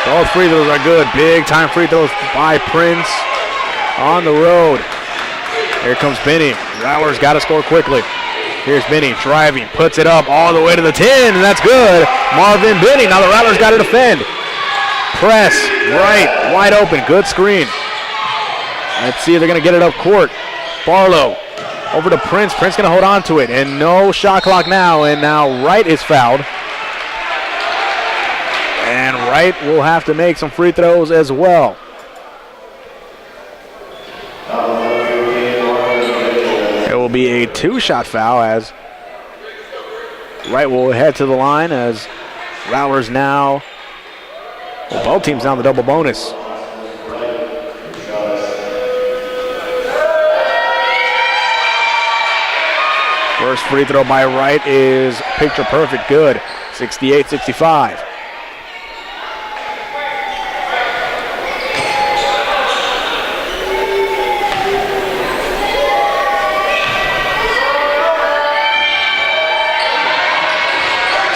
Both free throws are good. Big time free throws by Prince on the road. Here comes Benny. Rattlers got to score quickly. Here's Benny driving, puts it up all the way to the 10, and that's good. Marvin Benny. Now the Rattlers got to defend. Press, right, wide open, good screen. Let's see if they're going to get it up court. Barlow Over to Prince. Prince going to hold on to it. And no shot clock now. And now Wright is fouled. And Wright will have to make some free throws as well. It will be a 2-shot foul as Wright will head to the line as Rowlers now, well, both teams now in the double bonus. First free throw by Wright is picture perfect, good. 68-65.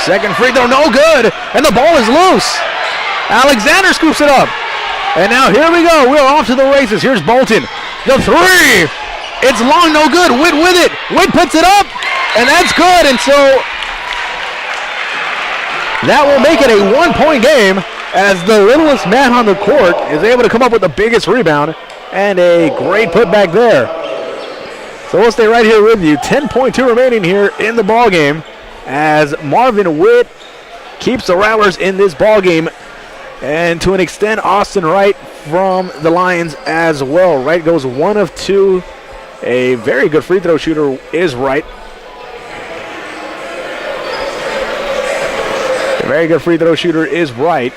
Second free throw, no good, and the ball is loose. Alexander scoops it up. And now here we go, we're off to the races. Here's Bolton, the three. It's long, no good. Witt with it. Witt puts it up, and that's good. And so that will make it a 1-point game as the littlest man on the court is able to come up with the biggest rebound and a great putback there. So we'll stay right here with you. 10.2 remaining here in the ball game as Marvin Witt keeps the Rattlers in this ball game, and to an extent Austin Wright from the Lions as well. Wright goes 1 of 2. A very good free throw shooter is Wright. A very good free throw shooter is Wright.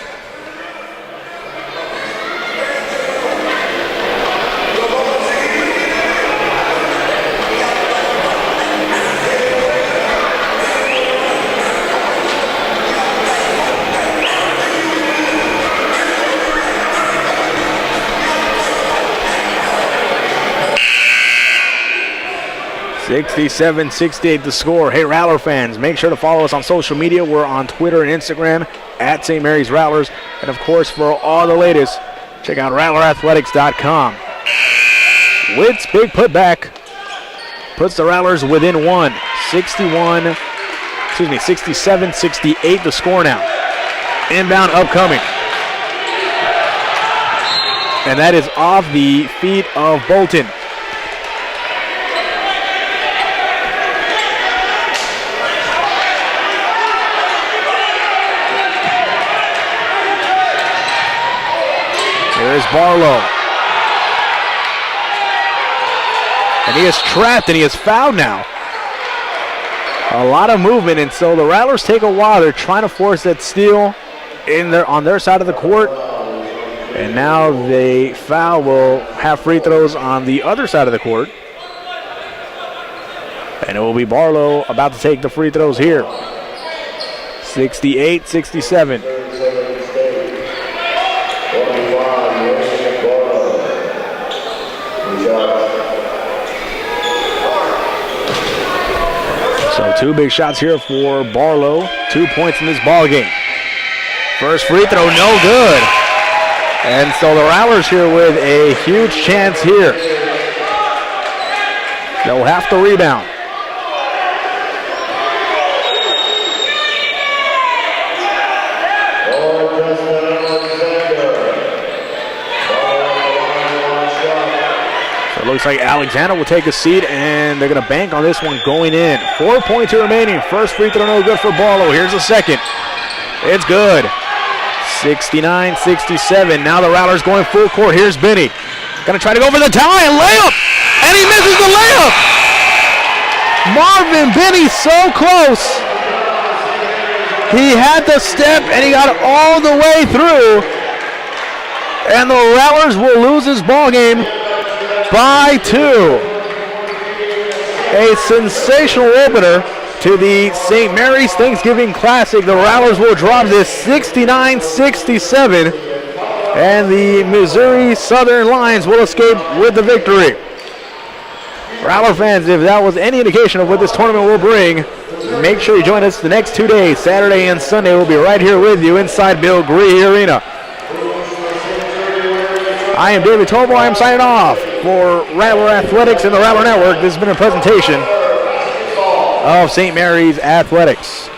(67-68) the score. Hey, Rattler fans, make sure to follow us on social media. We're on Twitter and Instagram at St. Mary's Rattlers. And, of course, for all the latest, check out RattlerAthletics.com. Witt's big putback puts the Rattlers within one. 67-68 the score now. Inbound upcoming. And that is off the feet of Bolton. There's Barlow. And he is trapped and he is fouled now. A lot of movement, and so the Rattlers take a while. They're trying to force that steal on their side of the court. And now the foul will have free throws on the other side of the court. And it will be Barlow about to take the free throws here. 68-67. So 2 big shots here for Barlow. 2 points in this ball game. First free throw, no good. And so the Rattlers here with a huge chance here. They'll have to rebound. So it looks like Alexander will take a seat, and they're going to bank on this one going in. 4.2 remaining. First free throw, no good for Barlow. Here's the second. It's good. 69-67. Now the Rattlers going full court. Here's Benny. Going to try to go for the tie and layup. And he misses the layup. Marvin Benny so close. He had the step and he got all the way through. And the Rattlers will lose this ball game by 2. A sensational opener to the St. Mary's Thanksgiving Classic. The Rattlers will drop this 69-67, and the Missouri Southern Lions will escape with the victory. Rattler fans, if that was any indication of what this tournament will bring, make sure you join us the next 2 days. Saturday and Sunday, we'll be right here with you inside Bill Gree Arena. I am David Tobel. I am signing off for Rattler Athletics and the Rattler Network. This has been a presentation of St. Mary's Athletics.